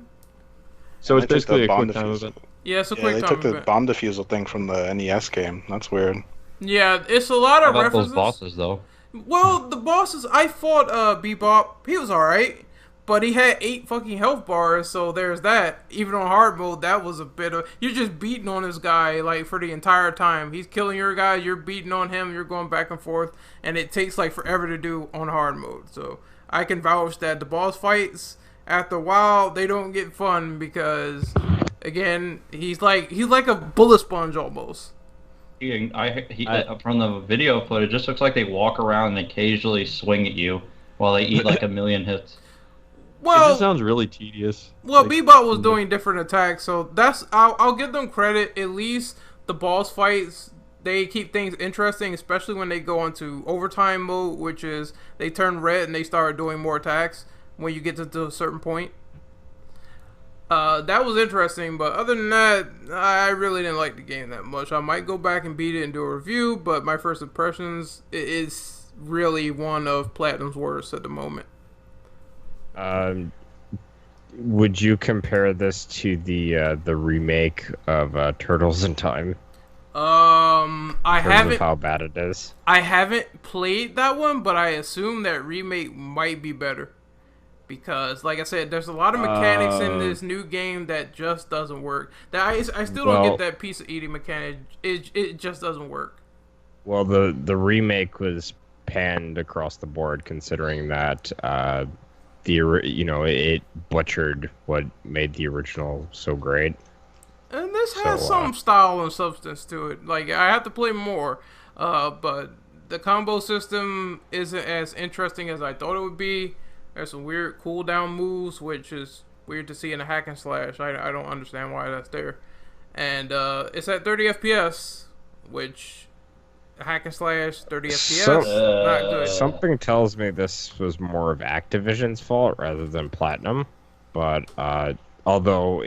So And it's they took the basically a bomb quick time defusal. event. Yeah, it's a Yeah, quick they time took the event. bomb defusal thing from the NES game. That's weird. Yeah, it's a lot How of about references. those bosses, though? Well, the bosses, I fought Bebop. He was alright. But he had 8 fucking health bars, so there's that. Even on hard mode, that was a bit of... You're just beating on this guy, like, for the entire time. He's killing your guy, you're beating on him, you're going back and forth. And it takes, like, forever to do on hard mode. So, I can vouch that the boss fights, after a while, they don't get fun because, again, he's like a bullet sponge almost. From the video footage, it just looks like they walk around and occasionally swing at you while they eat like a million hits. It Well, just sounds really tedious. Well, Like, Bebop was doing different attacks, so I'll give them credit. At least the boss fights, they keep things interesting, especially when they go into overtime mode, which is they turn red and they start doing more attacks when you get to a certain point. That was interesting, but other than that, I really didn't like the game that much. I might go back and beat it and do a review, but my first impressions is really one of Platinum's worst at the moment. Would you compare this to the remake of Turtles in Time? I haven't. Of how bad it is. I haven't played that one, but I assume that remake might be better. Because, like I said, there's a lot of mechanics in this new game that just doesn't work. That I still don't get that piece of eating mechanic. It just doesn't work. Well, the remake was panned across the board, considering that it butchered what made the original so great. And this has some style and substance to it. Like, I have to play more, but the combo system isn't as interesting as I thought it would be. There's some weird cooldown moves, which is weird to see in a hack and slash. I don't understand why that's there. And it's at 30 FPS, which hack and slash, 30 FPS, not good. Something tells me this was more of Activision's fault rather than Platinum. But although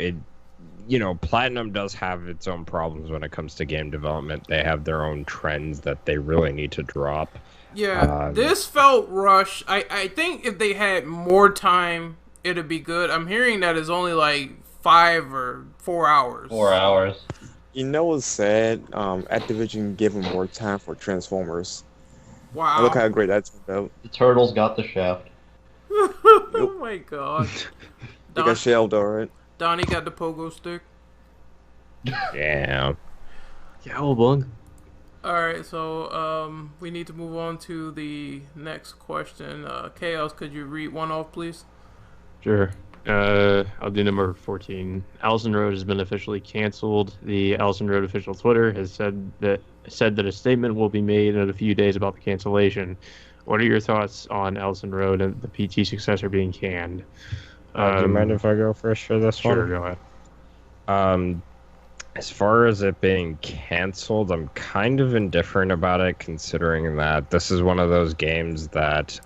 Platinum does have its own problems when it comes to game development. They have their own trends that they really need to drop. Yeah, this felt rushed. I think if they had more time, it'd be good. I'm hearing that it's only like 5 or 4 hours. 4 hours. You know what's sad? Activision gave them more time for Transformers. Wow. Look how great that turned out. The turtles got the shaft. Oh my god. They got shelved, alright. Donnie got the pogo stick. Yeah. Cowabunga. Alright, so we need to move on to the next question. Chaos, could you read one off, please? Sure. I'll do number 14. Allison Road has been officially canceled. The Allison Road official Twitter has said that a statement will be made in a few days about the cancellation. What are your thoughts on Allison Road and the PT successor being canned? Do you mind if I go first for this one? Sure, go ahead. As far as it being canceled, I'm kind of indifferent about it, considering that this is one of those games that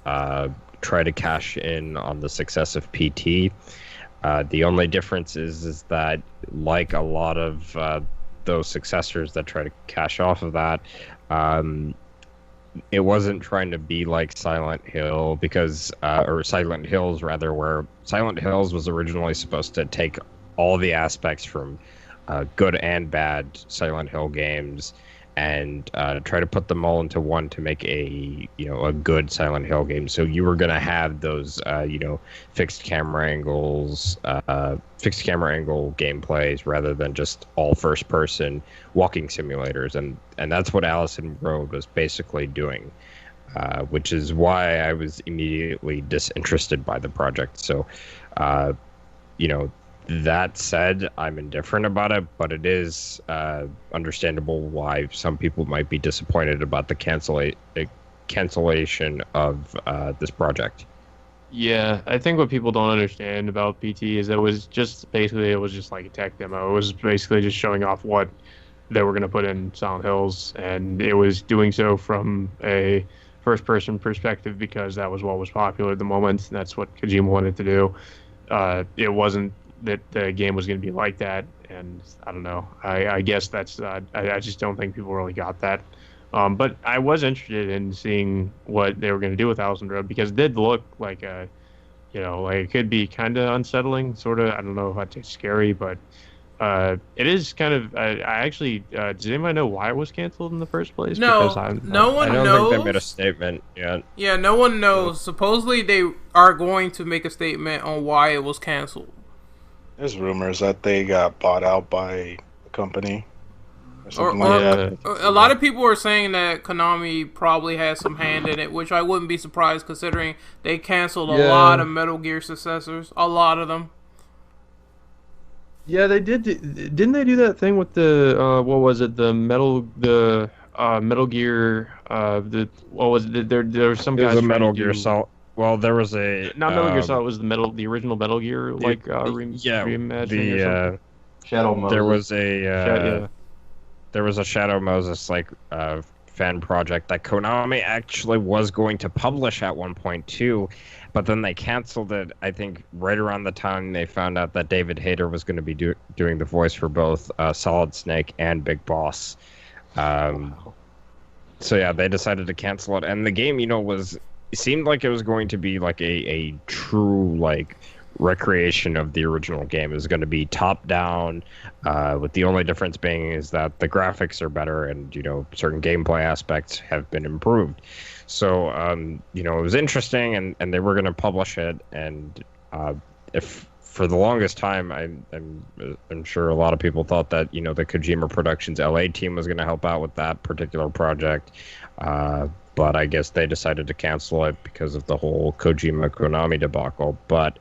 try to cash in on the success of PT. The only difference is that, like a lot of those successors that try to cash off of that, it wasn't trying to be like Silent Hill or Silent Hills rather, where Silent Hills was originally supposed to take all the aspects from good and bad Silent Hill games and try to put them all into one to make a good Silent Hill game. So you were going to have those fixed camera angle gameplays rather than just all first person walking simulators, and that's what Allison Road was basically doing, which is why I was immediately disinterested by the project. So that said, I'm indifferent about it, but it is understandable why some people might be disappointed about the cancellation of this project. Yeah, I think what people don't understand about PT is it was just like a tech demo. It was basically just showing off what they were going to put in Silent Hills, and it was doing so from a first-person perspective because that was what was popular at the moment, and that's what Kojima wanted to do. It wasn't that the game was going to be like that, and I don't know. I guess that's I just don't think people really got that. But I was interested in seeing what they were going to do with Allison Road because it did look like like it could be kind of unsettling, sort of. I don't know if I'd say scary, but it is kind of. I actually, does anybody know why it was canceled in the first place? No, no one knows. I don't think they made a statement yet. Yeah, no one knows. Supposedly they are going to make a statement on why it was canceled. There's rumors that they got bought out by a company. Or a lot of people are saying that Konami probably has some hand in it, which I wouldn't be surprised considering they canceled a lot of Metal Gear successors. A lot of them. Yeah, they did. Didn't they do that thing with the what was it? The Metal Gear. What was it? There was some guys. There's a Metal Gear Solid. Well, there was a not Metal Gear Solid. It was the original Metal Gear reimagining. Shadow Moses. There was a Shadow Moses fan project that Konami actually was going to publish at one point too, but then they canceled it. I think right around the time they found out that David Hayter was going to be doing the voice for both Solid Snake and Big Boss. So yeah, they decided to cancel it, and the game, it seemed like it was going to be like a true like recreation of the original game. It was going to be top down, with the only difference being is that the graphics are better and certain gameplay aspects have been improved. So it was interesting, and they were going to publish it, and if for the longest time I'm sure a lot of people thought that the Kojima Productions LA team was going to help out with that particular project, but I guess they decided to cancel it because of the whole Kojima Konami debacle. But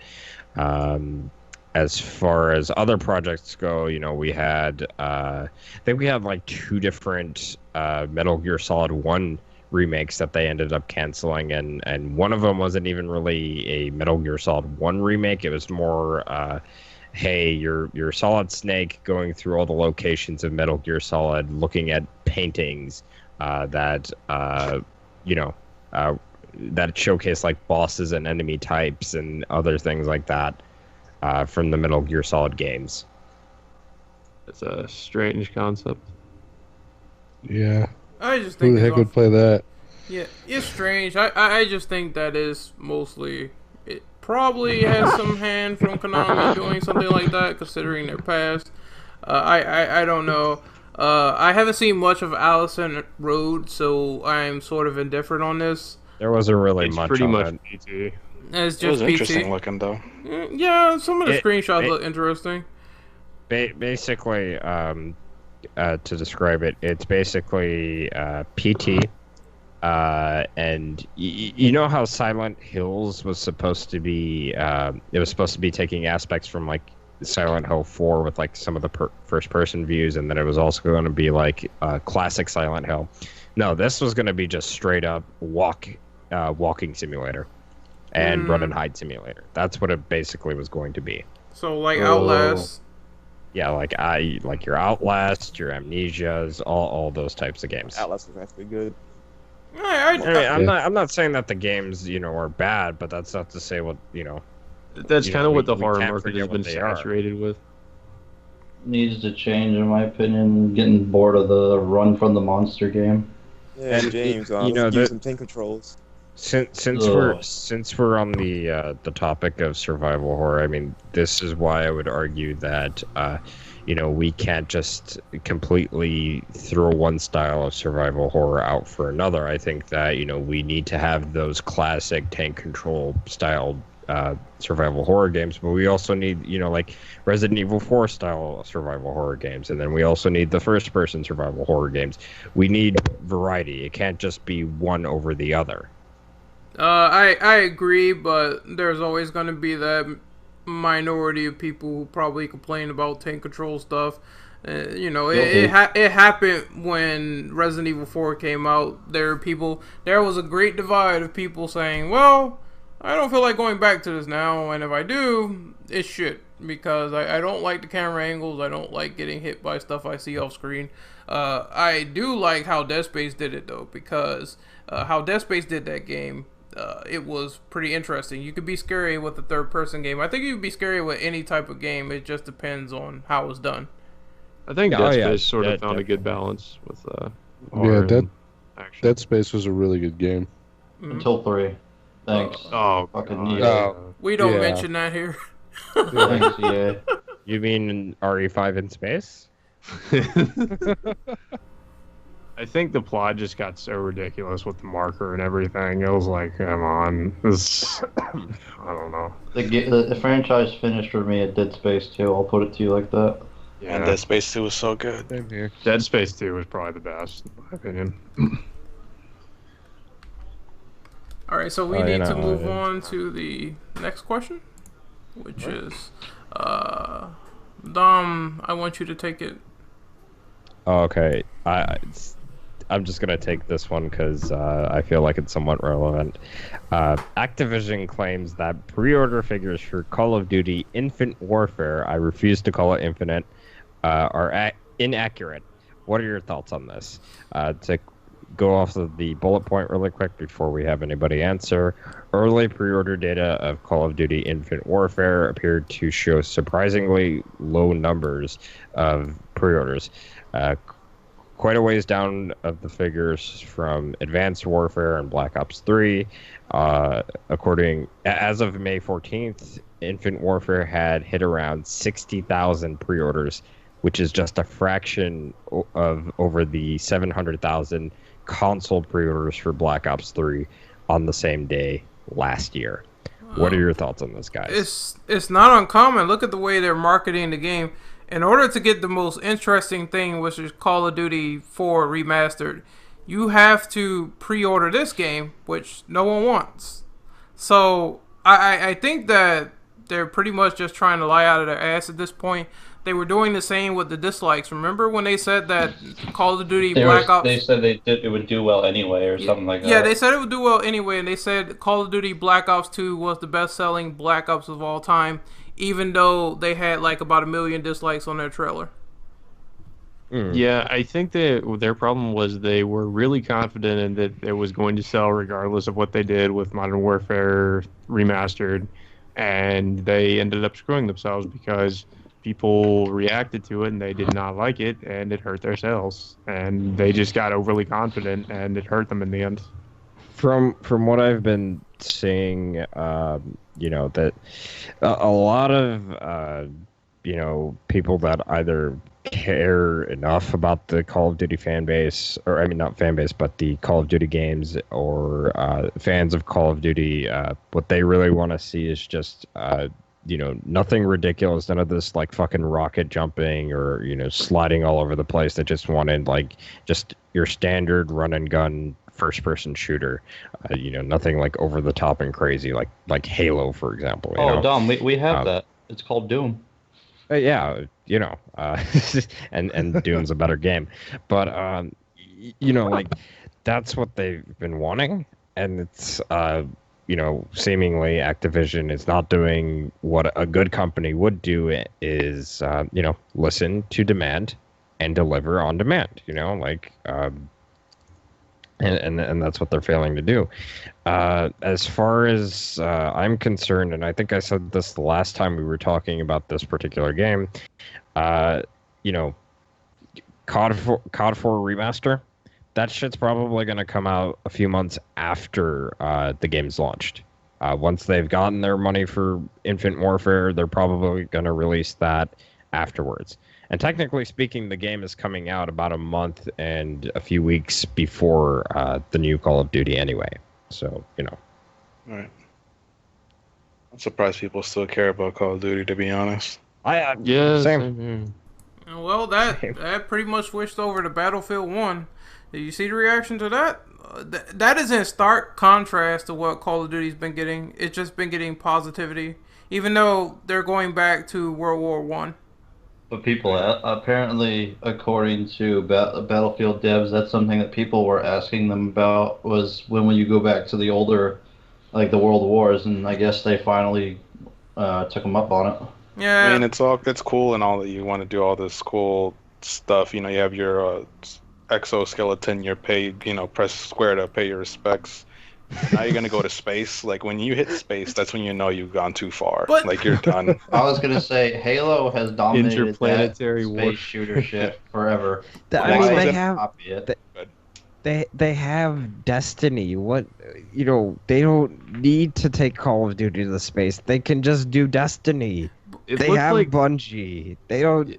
as far as other projects go, we had I think we had like 2 different Metal Gear Solid 1 remakes that they ended up canceling, and one of them wasn't even really a Metal Gear Solid 1 remake. It was more hey, you're Solid Snake going through all the locations of Metal Gear Solid, looking at paintings that showcase like bosses and enemy types and other things like that from the Metal Gear Solid games. It's a strange concept. Yeah. I just think who the heck would play that? Yeah, it's strange. I just think that is mostly, it probably has some hand from Konami doing something like that, considering their past. I don't know. I haven't seen much of Allison Road, so I'm sort of indifferent on this. There wasn't really It's much pretty on much it. PT. It's just It was PT. interesting looking though. Yeah, some of the screenshots it- look interesting. Basically, to describe it, it's basically PT, and you know how Silent Hills was supposed to be? It was supposed to be taking aspects from like Silent Hill 4 with like some of the first-person views, and then it was also going to be like classic Silent Hill. No, this was going to be just straight up walking simulator and run and hide simulator. That's what it basically was going to be. So like Outlast. Yeah, like your Outlast, your Amnesias, all those types of games. Outlast was actually good. I'm not saying that the games are bad, but that's not to say what That's kind of what the we horror can't market forget has been what they are. saturated with. Needs to change, in my opinion. Getting bored of the run from the monster game. Yeah, And James, you let's know, use some tank controls. Since Ugh. we're on the topic of survival horror, I mean, this is why I would argue that we can't just completely throw one style of survival horror out for another. I think that we need to have those classic tank control style survival horror games, but we also need like Resident Evil 4 style survival horror games, and then we also need the first person survival horror games. We need variety. It can't just be one over the other. I agree, but there's always going to be that minority of people who probably complain about tank control stuff. It happened when Resident Evil 4 came out. There was a great divide of people saying, well, I don't feel like going back to this now, and if I do, it's shit, because I don't like the camera angles, I don't like getting hit by stuff I see off screen. I do like how Dead Space did it, though, because how Dead Space did that game, it was pretty interesting. You could be scary with a third-person game. I think you could be scary with any type of game. It just depends on how it's done. I think Oh, Dead yeah. Space sort of Dead- found Dead- a good balance with Yeah, horror Dead and action. Dead Space was a really good game. Until 3. Thanks. Oh, Fucking God. need Oh. We don't Yeah. mention that here. Thanks, EA. You mean RE5 in space? I think the plot just got so ridiculous with the marker and everything. It was like, come on, this. I don't know. The franchise finished for me at Dead Space 2. I'll put it to you like that. Yeah, And Dead Space 2 was so good. Same here. Dead Space 2 was probably the best, in my opinion. All right, so we Oh, need you to know, move yeah. on to the next question, which is, Dom, I want you to take it. Oh, okay. I'm just gonna take this one because I feel like it's somewhat relevant. Activision claims that pre-order figures for Call of Duty Infinite Warfare, I refuse to call it Infinite, are inaccurate. What are your thoughts on this? To go off of the bullet point really quick before we have anybody answer. Early pre-order data of Call of Duty Infinite Warfare appeared to show surprisingly low numbers of pre-orders. Quite a ways down of the figures from Advanced Warfare and Black Ops 3. As of May 14th, Infinite Warfare had hit around 60,000 pre-orders, which is just a fraction of over the 700,000 console pre-orders for Black Ops 3 on the same day last year. What are your thoughts on this, guys? It's not uncommon. Look at the way they're marketing the game. In order to get the most interesting thing, which is Call of Duty 4 Remastered, you have to pre-order this game, which no one wants. So I think that they're pretty much just trying to lie out of their ass at this point. They were doing the same with the dislikes. Remember when they said that Call of Duty Black Ops... They said it would do well anyway or something like that. Yeah, they said it would do well anyway, and they said Call of Duty Black Ops 2 was the best-selling Black Ops of all time, even though they had like about 1 million dislikes on their trailer. Yeah, I think that their problem was they were really confident in that it was going to sell regardless of what they did with Modern Warfare Remastered, and they ended up screwing themselves because people reacted to it and they did not like it, and it hurt their sales, and they just got overly confident and it hurt them in the end. From what I've been seeing, that a lot of people that either care enough about the Call of Duty fan base, or I mean not fan base, but the Call of Duty games, or fans of Call of Duty, what they really want to see is just nothing ridiculous, none of this like fucking rocket jumping or sliding all over the place. They just wanted like just your standard run and gun first person shooter, nothing like over the top and crazy like Halo, for example. Dom, we have that. It's called Doom. Yeah, and Doom's a better game, but like that's what they've been wanting, and it's seemingly Activision is not doing what a good company would do, is listen to demand and deliver on demand. And that's what they're failing to do. As far as I'm concerned, and I think I said this the last time we were talking about this particular game, COD 4 Remaster, that shit's probably going to come out a few months after the game's launched. Once they've gotten their money for Infinite Warfare, they're probably going to release that afterwards. And technically speaking, the game is coming out about a month and a few weeks before the new Call of Duty anyway. So, Right. I'm surprised people still care about Call of Duty, to be honest. Same. Well, that pretty much switched over to Battlefield 1. Did you see the reaction to that? That is in stark contrast to what Call of Duty's been getting. It's just been getting positivity, even though they're going back to World War One. But people, apparently, according to Battlefield devs, that's something that people were asking them about, was when will you go back to the older, like the World Wars, and I guess they finally took them up on it. Yeah. I mean, it's cool and all that you want to do all this cool stuff. You have your exoskeleton, press square to pay your respects. Now you're gonna go to space. Like when you hit space, that's when you know you've gone too far. But, like you're done. I was gonna say Halo has dominated Interplanetary that war space shooter shit forever. I mean, they they have Destiny. What they don't need to take Call of Duty to the space. They can just do Destiny. They have Bungie. They don't.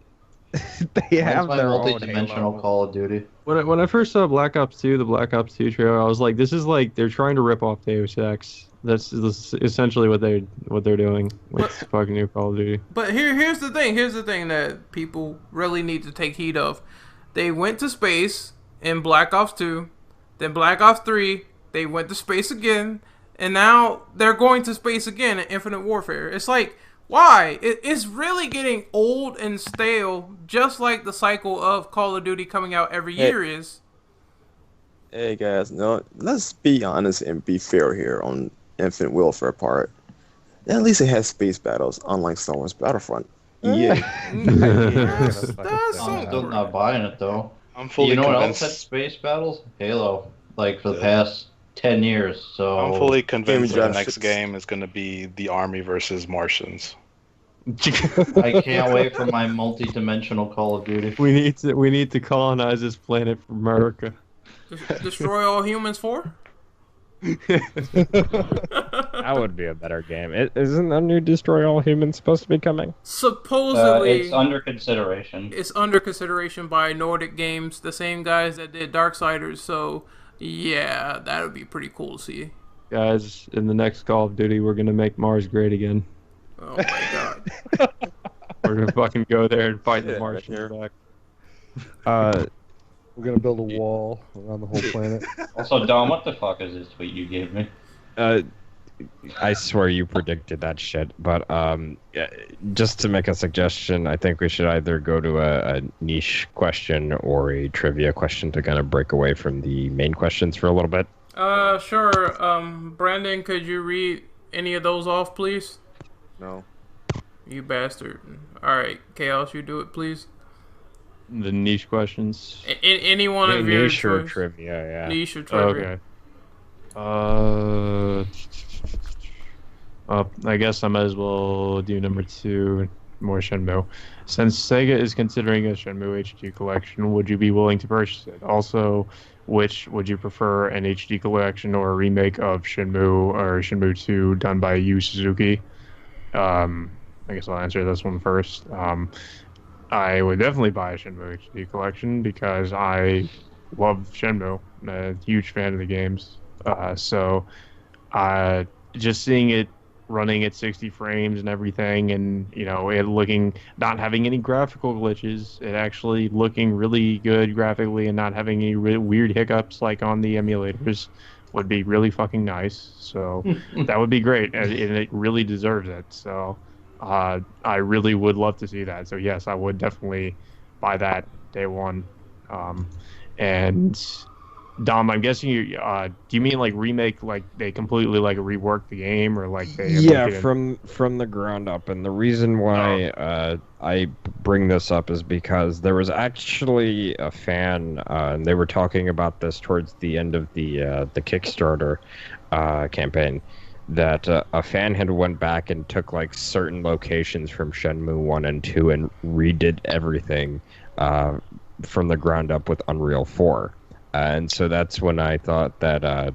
They have their multi-dimensional own Call of Duty. When I first saw Black Ops 2, the Black Ops 2 trailer, I was like, this is like they're trying to rip off Deus Ex. That's essentially what they're doing with fucking new Call of Duty. But here's the thing. Here's the thing that people really need to take heed of. They went to space in Black Ops 2, then Black Ops 3. They went to space again, and now they're going to space again in Infinite Warfare. It's like, why? It's really getting old and stale, just like the cycle of Call of Duty coming out every year is. Hey guys, no, let's be honest and be fair here on Infinite Warfare part. At least it has space battles, unlike Star Wars Battlefront. Yeah. I'm still not buying it though. I'm fully You know what else had convinced. space battles? Halo. Like for the past 10 years. So I'm fully convinced that the Josh, next it's- game is going to be the Army versus Martians. I can't wait for my multi-dimensional Call of Duty. We need to colonize this planet for America. Destroy all humans 4? That would be a better game. Isn't a new Destroy All Humans supposed to be coming? Supposedly, It's under consideration. it's under consideration by Nordic Games, the same guys that did Darksiders. So, yeah, that would be pretty cool to see. Guys, in the next Call of Duty, we're gonna make Mars great again. Oh my god. We're gonna fucking go there and fight the Yeah, Martians right back. We're gonna build a wall around the whole planet. Also, Dom, what the fuck is this tweet you gave me? I swear you predicted that shit. But yeah, just to make a suggestion, I think we should either go to a niche question or a trivia question to kind of break away from the main questions for a little bit. Sure. Brandon, could you read any of those off, please? No. You bastard. Alright, Chaos, you do it, please. The niche questions. Any one of your Niche or choice. trivia, yeah. Niche or trivia. Okay. I guess I might as well do number 2, more Shenmue. Since Sega is considering a Shenmue HD collection, would you be willing to purchase it? Also, which would you prefer, an HD collection or a remake of Shenmue or Shenmue 2 done by Yu Suzuki? I guess I'll answer this one first. I would definitely buy a Shenmue HD collection because I love Shenmue. I'm a huge fan of the games. So just seeing it running at 60 frames and everything, and it looking, not having any graphical glitches, it actually looking really good graphically and not having any weird hiccups like on the emulators would be really fucking nice. So that would be great, and it really deserves it. So I really would love to see that. So yes, I would definitely buy that day one. And Dom, I'm guessing you. Do you mean like remake, like they completely like rework the game, or like they? From the ground up. And the reason why I bring this up is because there was actually a fan, and they were talking about this towards the end of the Kickstarter campaign, that a fan had went back and took like certain locations from Shenmue 1 and 2 and redid everything from the ground up with Unreal 4. And so that's when I thought that, and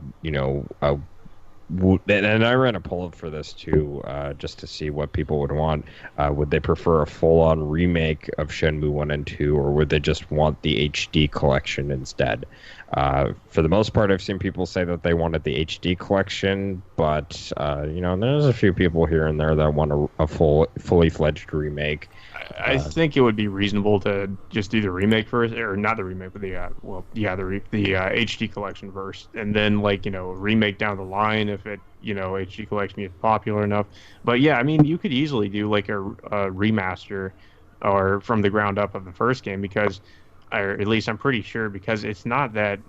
I ran a poll for this too, just to see what people would want. Would they prefer a full-on remake of Shenmue 1 and 2, or would they just want the HD collection instead? For the most part, I've seen people say that they wanted the HD collection, but, there's a few people here and there that want a fully fledged remake. I think it would be reasonable to just do the remake first, or not the remake, but the HD collection first, and then remake down the line if it HD collection gets popular enough. But yeah, I mean, you could easily do like a remaster or from the ground up of the first game, because, or at least I'm pretty sure, because it's not that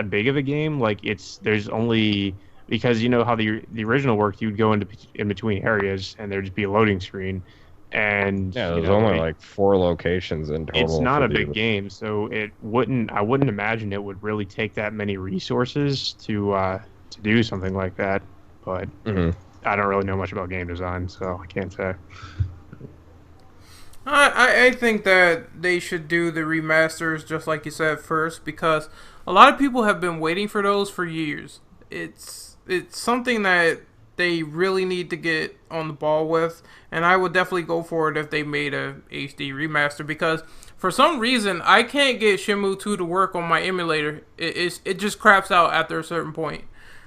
big of a game. Like there's only, because how the original worked, you'd go in between areas and there'd just be a loading screen. And yeah, there's only like 4 locations in total. It's not a big game, so I wouldn't imagine it would really take that many resources to do something like that. But I don't really know much about game design, so I can't say. I think that they should do the remasters just like you said first, because a lot of people have been waiting for those for years. It's something that they really need to get on the ball with, and I would definitely go for it if they made a HD remaster, because for some reason I can't get Shenmue 2 to work on my emulator. It just craps out after a certain point.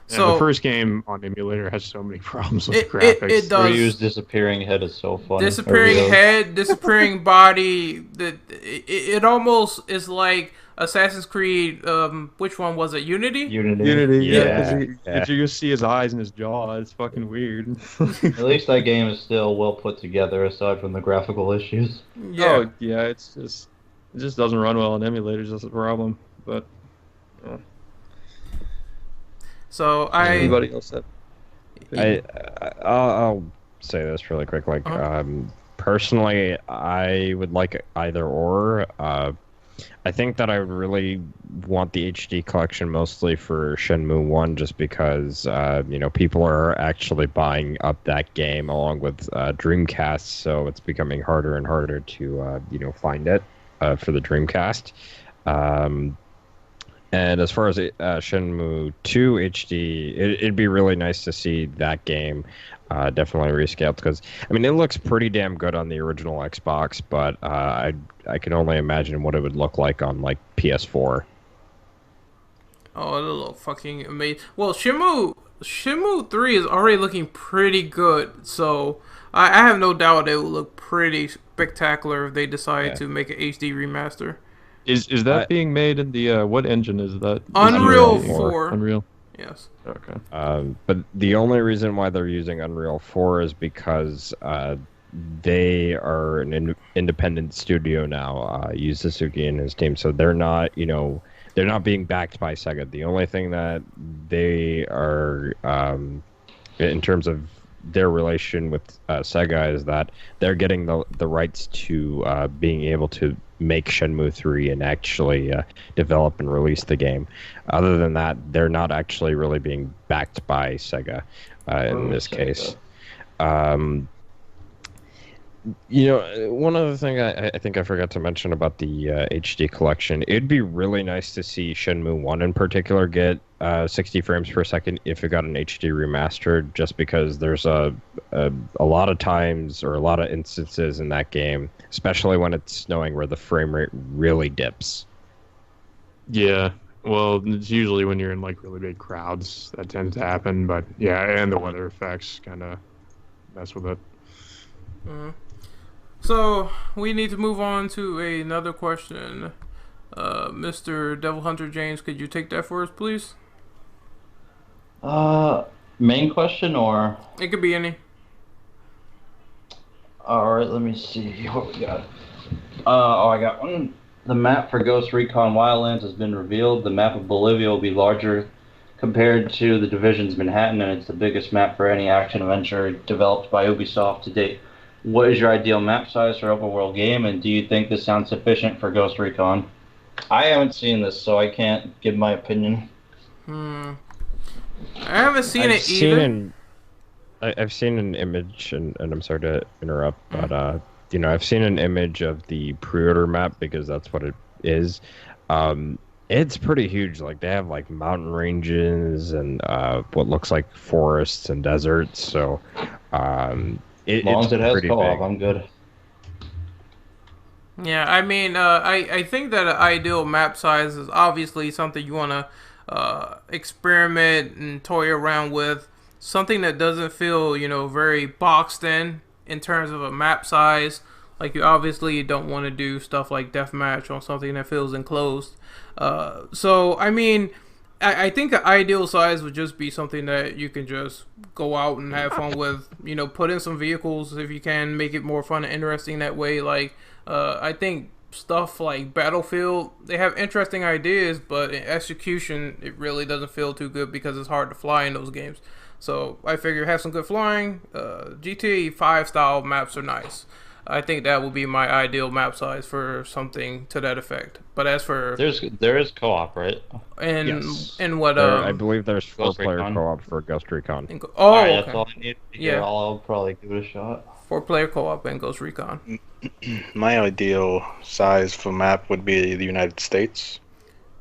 So the first game on emulator has so many problems with graphics. It does. Ryu's disappearing head is so funny. Disappearing head, disappearing body. It almost is like Assassin's Creed. Which one was it? Unity. Unity. Yeah. You just see his eyes and his jaw. It's fucking weird. At least that game is still well put together, aside from the graphical issues. Yeah. Oh yeah, it just doesn't run well on emulators. That's the problem. But. So anybody else that? I'll say this really quick. Personally, I would like either or. I think that I would really want the HD collection mostly for Shenmue 1 just because, people are actually buying up that game along with Dreamcast, so it's becoming harder and harder to, find it for the Dreamcast. And as far as Shenmue 2 HD, it'd be really nice to see that game definitely rescaled because, it looks pretty damn good on the original Xbox, but I can only imagine what it would look like on, like, PS4. Oh, it'll look fucking amazing. Well, Shenmue 3 is already looking pretty good, so I have no doubt it will look pretty spectacular if they decide to make an HD remaster. Is that being made in the what engine is that? Unreal 4. Unreal. Yes. Okay. But the only reason why they're using Unreal 4 is because they are an independent studio now, Yu Suzuki and his team, so they're not, they're not being backed by Sega. The only thing that they are, in terms of their relation with Sega, is that they're getting the rights to being able to make Shenmue 3 and actually develop and release the game. Other than that, they're not actually really being backed by Sega in this case. One other thing I think I forgot to mention about the HD collection, it'd be really nice to see Shenmue 1 in particular get 60 frames per second if it got an HD remastered, just because there's a lot of times or a lot of instances in that game, especially when it's snowing, where the frame rate really dips. Yeah. Well, it's usually when you're in like really big crowds that tends to happen, but yeah, and the weather effects kind of mess with it. So we need to move on to another question. Mr. Devil Hunter James, could you take that for us, please? Main question or? It could be any. Alright, let me see what we got. I got one. The map for Ghost Recon Wildlands has been revealed. The map of Bolivia will be larger compared to the Division's Manhattan, and it's the biggest map for any action adventure developed by Ubisoft to date. What is your ideal map size for open world game, and do you think this sounds sufficient for Ghost Recon? I haven't seen this, so I can't give my opinion. I haven't seen it either. I've seen an image, and I'm sorry to interrupt, but I've seen an image of the pre-order map because that's what it is. It's pretty huge. Like, they have like mountain ranges and what looks like forests and deserts. So as long as it has co-op, I'm good. Yeah, I think that an ideal map size is obviously something you want to experiment and toy around with. Something that doesn't feel, very boxed in terms of a map size. Like, you obviously don't want to do stuff like deathmatch on something that feels enclosed. I think an ideal size would just be something that you can just go out and have fun with. Put in some vehicles if you can, make it more fun and interesting that way. Like, I think stuff like Battlefield, they have interesting ideas, but in execution, it really doesn't feel too good because it's hard to fly in those games. So I figure have some good flying. GTA 5 style maps are nice. I think that will be my ideal map size for something to that effect. But as for there is co-op, right? And yes. And what? I believe there's 4-player Recon. co-op for Ghost Recon. Okay. That's all I need. Yeah. I'll probably give it a shot. 4-player co-op and Ghost Recon. My ideal size for map would be the United States.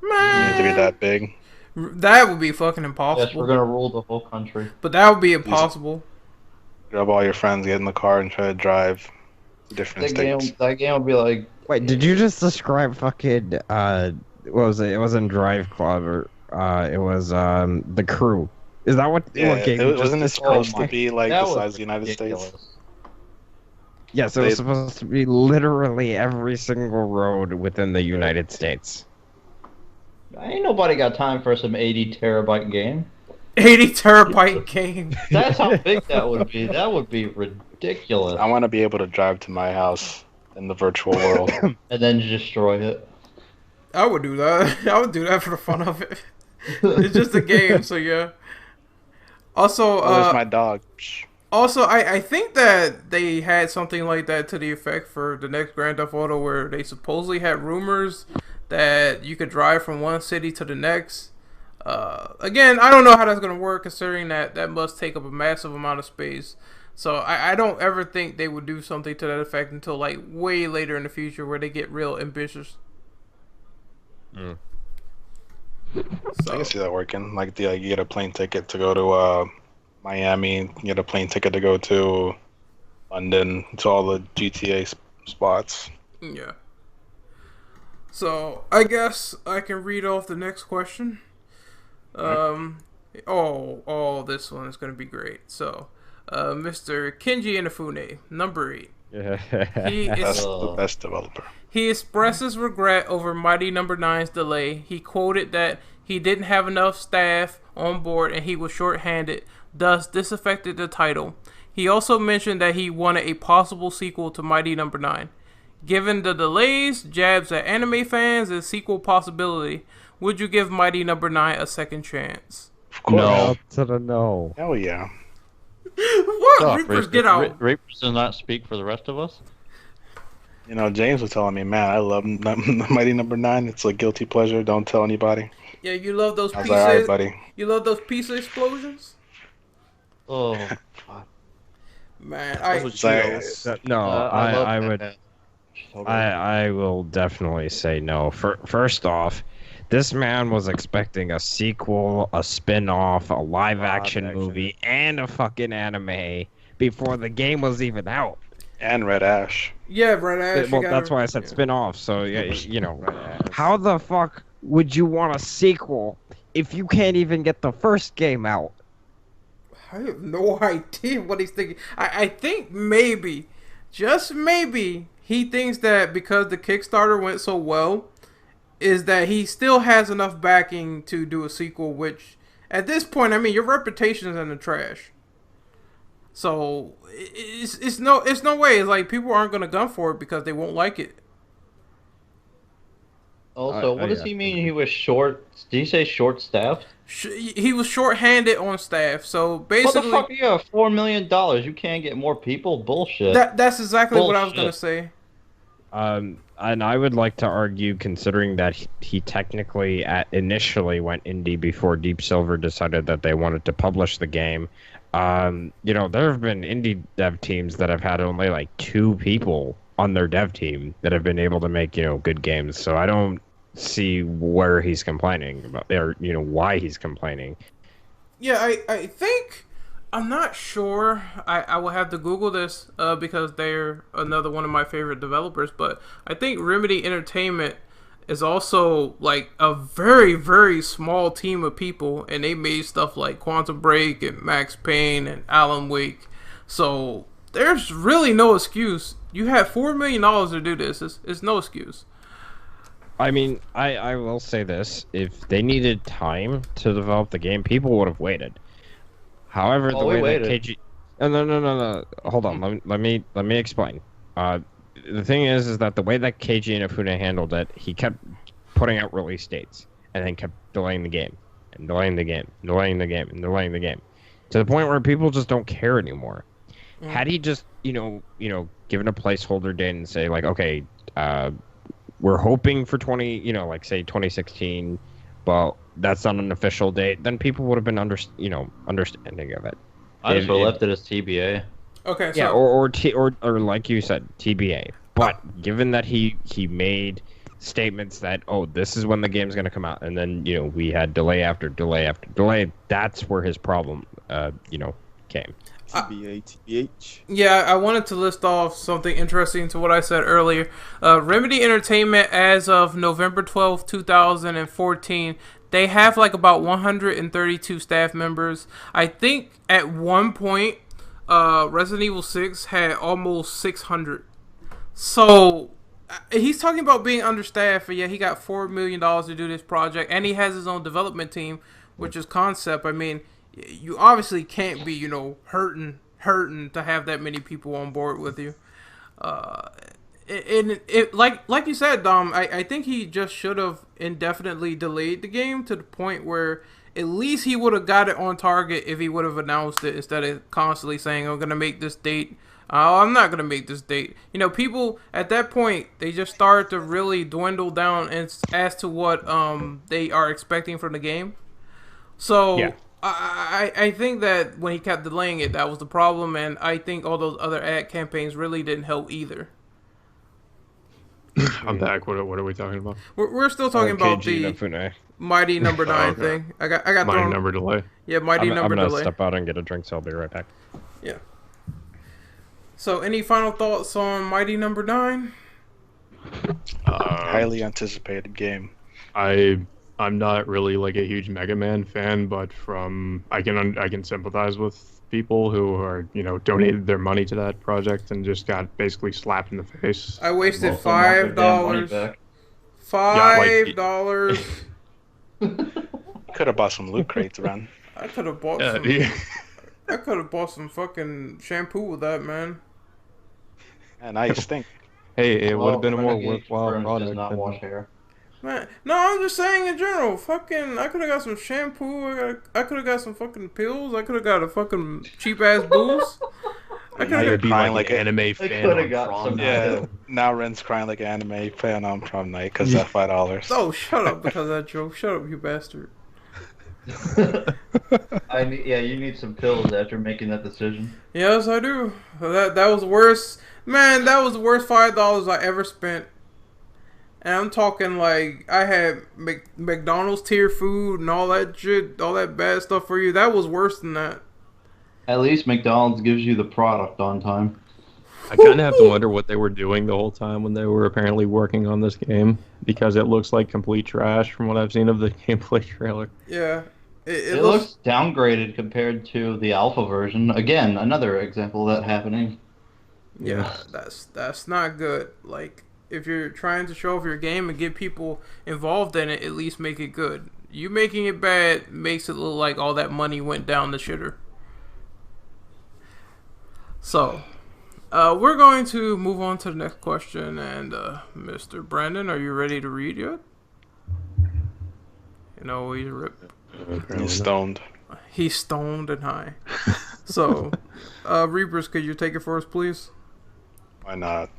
Man, It need to be that big. that would be fucking impossible. Yes, we're gonna rule the whole country. But that would be impossible. Grab all your friends, get in the car, and try to drive to different states. That game would be like. Wait, did you just describe fucking what was it? It wasn't Drive Club or it was The Crew. Is that what game? Wasn't it supposed my- to be like that the was size of the United ridiculous. States? Yes, it was supposed to be literally every single road within the United States. Ain't nobody got time for some 80 terabyte game. 80 terabyte game. That's how big that would be. That would be ridiculous. I want to be able to drive to my house in the virtual world. And then destroy it. I would do that. I would do that for the fun of it. It's just a game, so yeah. Also, There's my dog. Also, I think that they had something like that to the effect for the next Grand Theft Auto, where they supposedly had rumors that you could drive from one city to the next. Again, I don't know how that's going to work, considering that must take up a massive amount of space. So I don't ever think they would do something to that effect until like way later in the future, where they get real ambitious. Mm. So, I can see that working. Like you get a plane ticket to go to Miami, you get a plane ticket to go to London, to all the GTA spots. yeah. So I guess I can read off the next question. This one is gonna be great. So, Mr. Kenji Inafune, number 8. He That's is the best developer. He expresses regret over Mighty Number 9's delay. He quoted that he didn't have enough staff on board and he was short-handed, thus this affected the title. He also mentioned that he wanted a possible sequel to Mighty Number 9. Given the delays, jabs at anime fans, and sequel possibility, would you give Mighty Number 9 a second chance? Of course. No to the no. Hell yeah. What? Reapers, get out. Reapers does not speak for the rest of us. You know, James was telling me, man, I love Mighty Number 9. It's a guilty pleasure. Don't tell anybody. Yeah, you love those I was pieces. like, all right, buddy. You love those pizza explosions? Oh, Man, Those were Cheetos. No, I would. love I will definitely say no. First off, this man was expecting a sequel, a spin-off, a live-action movie, and a fucking anime before the game was even out. And Red Ash. yeah, Red Ash. Well, that's why I said spin-off. So, yeah, you know, how the fuck would you want a sequel if you can't even get the first game out? I have no idea what he's thinking. I think maybe, just maybe, he thinks that because the Kickstarter went so well, is that he still has enough backing to do a sequel, which, at this point, I mean, your reputation is in the trash. So, it's no way. It's like, people aren't going to gun for it because they won't like it. Also, what does he mean he was short? Did he say short-staffed? He was short-handed on staff, so basically... What the fuck, you have $4 million, you can't get more people? Bullshit. That's exactly what I was Bullshit. going to say. And I would like to argue, considering that he technically initially went indie before Deep Silver decided that they wanted to publish the game. You know, there have been indie dev teams that have had only like 2 people on their dev team that have been able to make, you know, good games. So I don't see where he's complaining about, or, you know, why he's complaining. Yeah, I think... I'm not sure. I will have to Google this because they're another one of my favorite developers. But I think Remedy Entertainment is also like a very, very small team of people. And they made stuff like Quantum Break and Max Payne and Alan Wake. So there's really no excuse. You have $4 million to do this. It's no excuse. I mean, I will say this. If they needed time to develop the game, people would have waited. However, the way that KG... No. Hold on. Let me explain. The thing is that the way that KG Inafune handled it, he kept putting out release dates and then kept delaying the game and delaying the game, delaying the game, and delaying the game, to the point where people just don't care anymore. Had he just, you know, given a placeholder date and say like, okay, we're hoping for 2016, but that's not an official date, then people would have been understanding of it. I just would have left it as TBA. Okay. So... Yeah, or like you said, TBA. But given that he made statements that, oh, this is when the game's going to come out, and then, you know, we had delay after delay after delay, that's where his problem, came. TBA, TBH. Yeah, I wanted to list off something interesting to what I said earlier. Remedy Entertainment, as of November 12th, 2014, they have like about 132 staff members. I think at one point, Resident Evil 6 had almost 600. So, he's talking about being understaffed, and yeah, he got $4 million to do this project, and he has his own development team, which is Concept. I mean, you obviously can't be, you know, hurting to have that many people on board with you. Like you said, Dom, I think he just should have indefinitely delayed the game to the point where at least he would have got it on target if he would have announced it, instead of constantly saying, I'm going to make this date Oh, I'm not gonna make this date. You know, people at that point they just start to really dwindle down as to what they are expecting from the game. So Yeah. I think that when he kept delaying it, that was the problem, and I think all those other ad campaigns really didn't help either. I'm back. What are we talking about? We're still talking about KG the Inafune. Mighty Number 9 okay. thing. I got Mighty thrown. number delay. Yeah, Mighty I'm Number gonna delay. step out and get a drink, so I'll be right back. Yeah. So, any final thoughts on Mighty Number 9? Highly anticipated game. I'm not really like a huge Mega Man fan, but I can sympathize with people who are donated their money to that project and just got basically slapped in the face. I wasted Most of them want their damn money $5. back. $5. Could have bought some loot crates, man. I could have bought some. Yeah. I could have bought some fucking shampoo with that, man. And now you stink. Hey, it would have been a more Renegade worthwhile Confirmed product. Does not than- wash hair. Man, no, I'm just saying in general. Fucking, I could have got some shampoo. I could have got some fucking pills. I could have got a fucking cheap ass booze. I Now could you're have. be crying like like an anime fan. coulda on got prom some- night. Yeah, now Ren's crying like an anime fan on prom night because that $5. Oh, shut up because of that joke. Shut up, you bastard. You need some pills after making that decision. Yes, I do. That was worse. Man, that was the worst $5 I ever spent. And I'm talking like I had McDonald's tier food and all that shit, all that bad stuff for you. That was worse than that. At least McDonald's gives you the product on time. I kind of have to wonder what they were doing the whole time when they were apparently working on this game, because it looks like complete trash from what I've seen of the gameplay trailer. Yeah. It looks downgraded compared to the alpha version. Again, another example of that happening. Yeah, that's not good. Like, if you're trying to show off your game and get people involved in it, at least make it good. You making it bad makes it look like all that money went down the shitter. So, we're going to move on to the next question, and Mr. Brandon, are you ready to read yet? You know, he's ripped. He's stoned. He's stoned and high. So, Reapers, could you take it for us, please? Why not?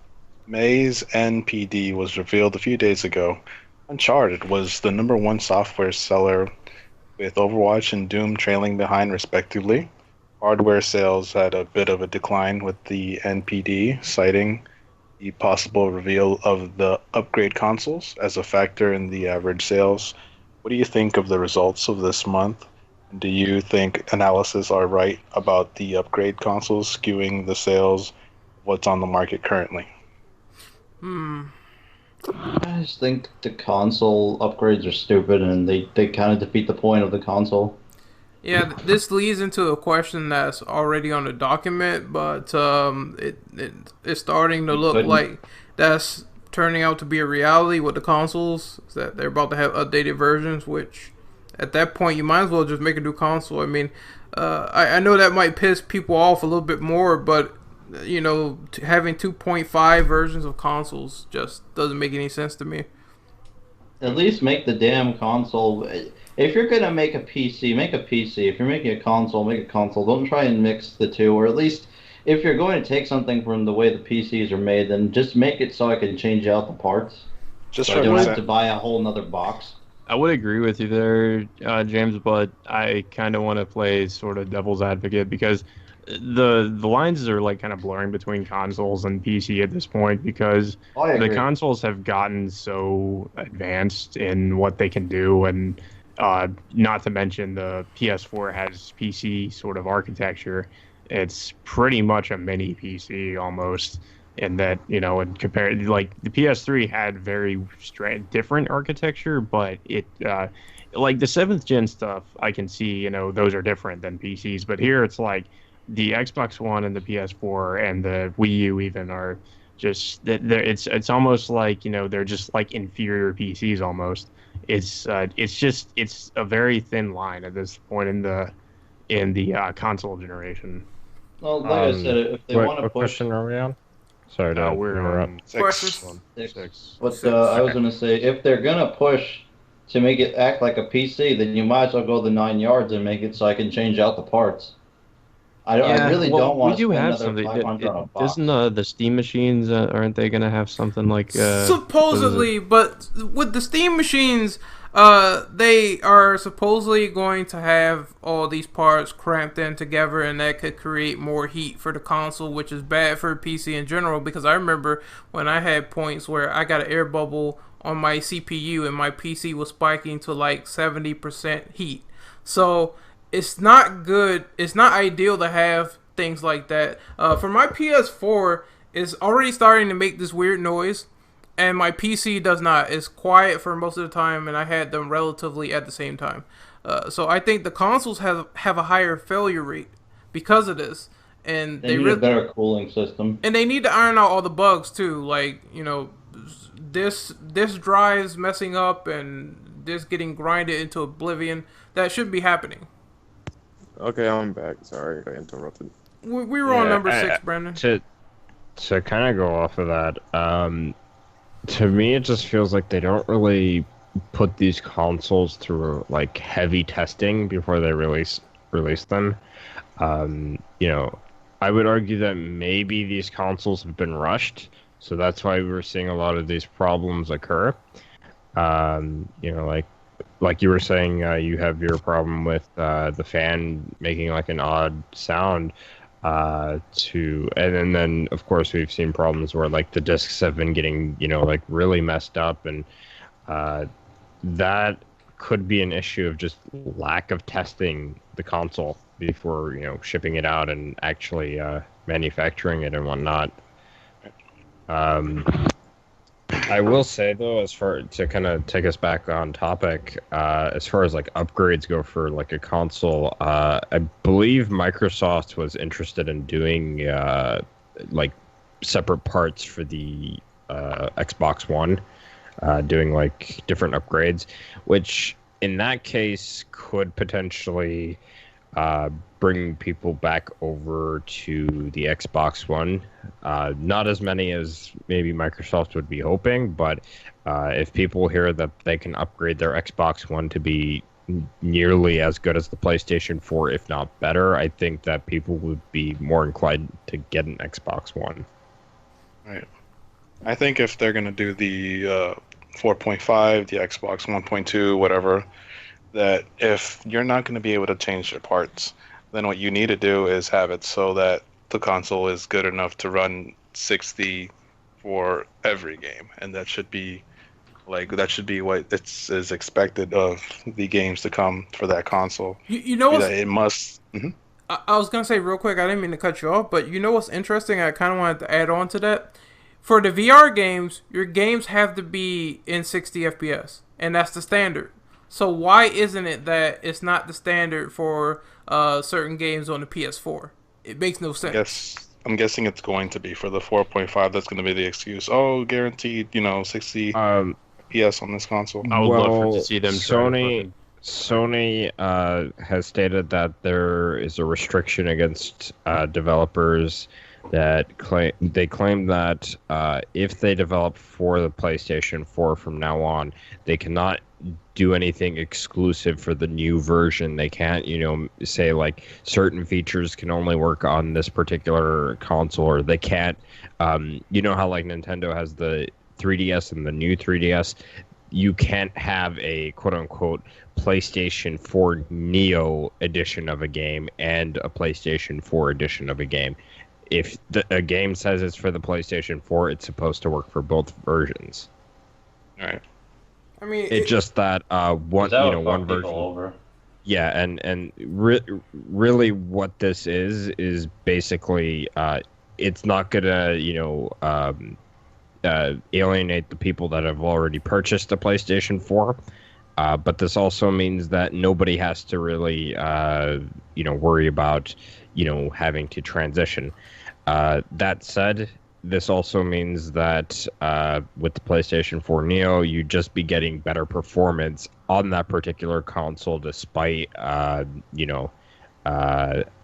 May's NPD was revealed a few days ago. Uncharted was the #1 software seller, with Overwatch and Doom trailing behind respectively. Hardware sales had a bit of a decline, with the NPD citing the possible reveal of the upgrade consoles as a factor in the average sales. What do you think of the results of this month? Do you think analysis are right about the upgrade consoles skewing the sales of what's on the market currently? I just think the console upgrades are stupid and they kind of defeat the point of the console. Yeah, this leads into a question that's already on the document, but it's starting to look like that's turning out to be a reality with the consoles. Is that they're about to have updated versions, which at that point you might as well just make a new console. I mean, I know that might piss people off a little bit more, but you know, having 2.5 versions of consoles just doesn't make any sense to me. At least make the damn console. If you're gonna make a PC, make a PC. If you're making a console, make a console. Don't try and mix the two. Or at least, if you're going to take something from the way the PCs are made, then just make it so I can change out the parts. Just So for I don't have example, to buy a whole nother box. I would agree with you there, James, but I kind of want to play sort of devil's advocate, because the lines are like kind of blurring between consoles and PC at this point, because I agree. the consoles have gotten so advanced in what they can do, and not to mention the PS4 has PC sort of architecture. It's pretty much a mini PC almost, in that, you know, and compared, like the PS3 had very different architecture, but it like the 7th gen stuff, I can see, you know, those are different than PCs, but here it's like the Xbox One and the PS4 and the Wii U even are just, it's almost like, you know, they're just like inferior PCs almost. It's a very thin line at this point in the console generation. Well, like I said, if they want to What push, question are we on? Sorry to We're interrupt. on Questions? Six. But I was gonna say, if they're gonna push to make it act like a PC, then you might as well go the 9 yards and make it so I can change out the parts. I really well, don't want we to do spend have another something. 500 on a box. Doesn't the Steam machines aren't they gonna have something like supposedly, but with the Steam machines, they are supposedly going to have all these parts cramped in together, and that could create more heat for the console, which is bad for PC in general. Because I remember when I had points where I got an air bubble on my CPU and my PC was spiking to like 70% heat. So it's not good. It's not ideal to have things like that. For my PS4, it's already starting to make this weird noise, and my PC does not. It's quiet for most of the time, and I had them relatively at the same time. So I think the consoles have a higher failure rate because of this, and They need a better cooling system. and they need to iron out all the bugs too. Like, this drive's messing up and this getting grinded into oblivion. That shouldn't be happening. Okay, I'm back. Sorry, I got interrupted. We were on number 6, Brandon. To kind of go off of that, to me it just feels like they don't really put these consoles through like heavy testing before they release them. I would argue that maybe these consoles have been rushed, so that's why we're seeing a lot of these problems occur. Like you were saying, you have your problem with the fan making like an odd sound. And then of course we've seen problems where like the discs have been getting like really messed up, and that could be an issue of just lack of testing the console before shipping it out and actually manufacturing it and whatnot. I will say though, as far to kind of take us back on topic, as far as like upgrades go for like a console, I believe Microsoft was interested in doing like separate parts for the Xbox One, doing like different upgrades, which in that case could potentially bring people back over to the Xbox One. Not as many as maybe Microsoft would be hoping, but if people hear that they can upgrade their Xbox One to be nearly as good as the PlayStation 4, if not better, I think that people would be more inclined to get an Xbox One. Right. I think if they're going to do the 4.5, the Xbox 1.2, whatever, that if you're not going to be able to change your parts, then what you need to do is have it so that the console is good enough to run 60 for every game, and that should be what is expected of the games to come for that console. You know what? It must. Mm-hmm. I was gonna say real quick. I didn't mean to cut you off, but you know what's interesting? I kind of wanted to add on to that. For the VR games, your games have to be in 60 FPS, and that's the standard. So why isn't it that it's not the standard for certain games on the PS4? It makes no sense. Yes, I'm guessing it's going to be for the 4.5. That's going to be the excuse. Oh, guaranteed, 60 FPS on this console. I would love to see them. Sony has stated that there is a restriction against developers that claim that if they develop for the PlayStation 4 from now on, they cannot do anything exclusive for the new version. They can't, say like certain features can only work on this particular console, or they can't, how like Nintendo has the 3DS and the new 3DS, you can't have a quote-unquote PlayStation 4 Neo edition of a game and a PlayStation 4 edition of a game. If a game says it's for the PlayStation 4, it's supposed to work for both versions. All right. I mean, it's just that one version. Over. Yeah, and really, what this is basically it's not gonna alienate the people that have already purchased the PlayStation 4. But this also means that nobody has to really worry about having to transition. That said, this also means that with the PlayStation 4 Neo, you'd just be getting better performance on that particular console, despite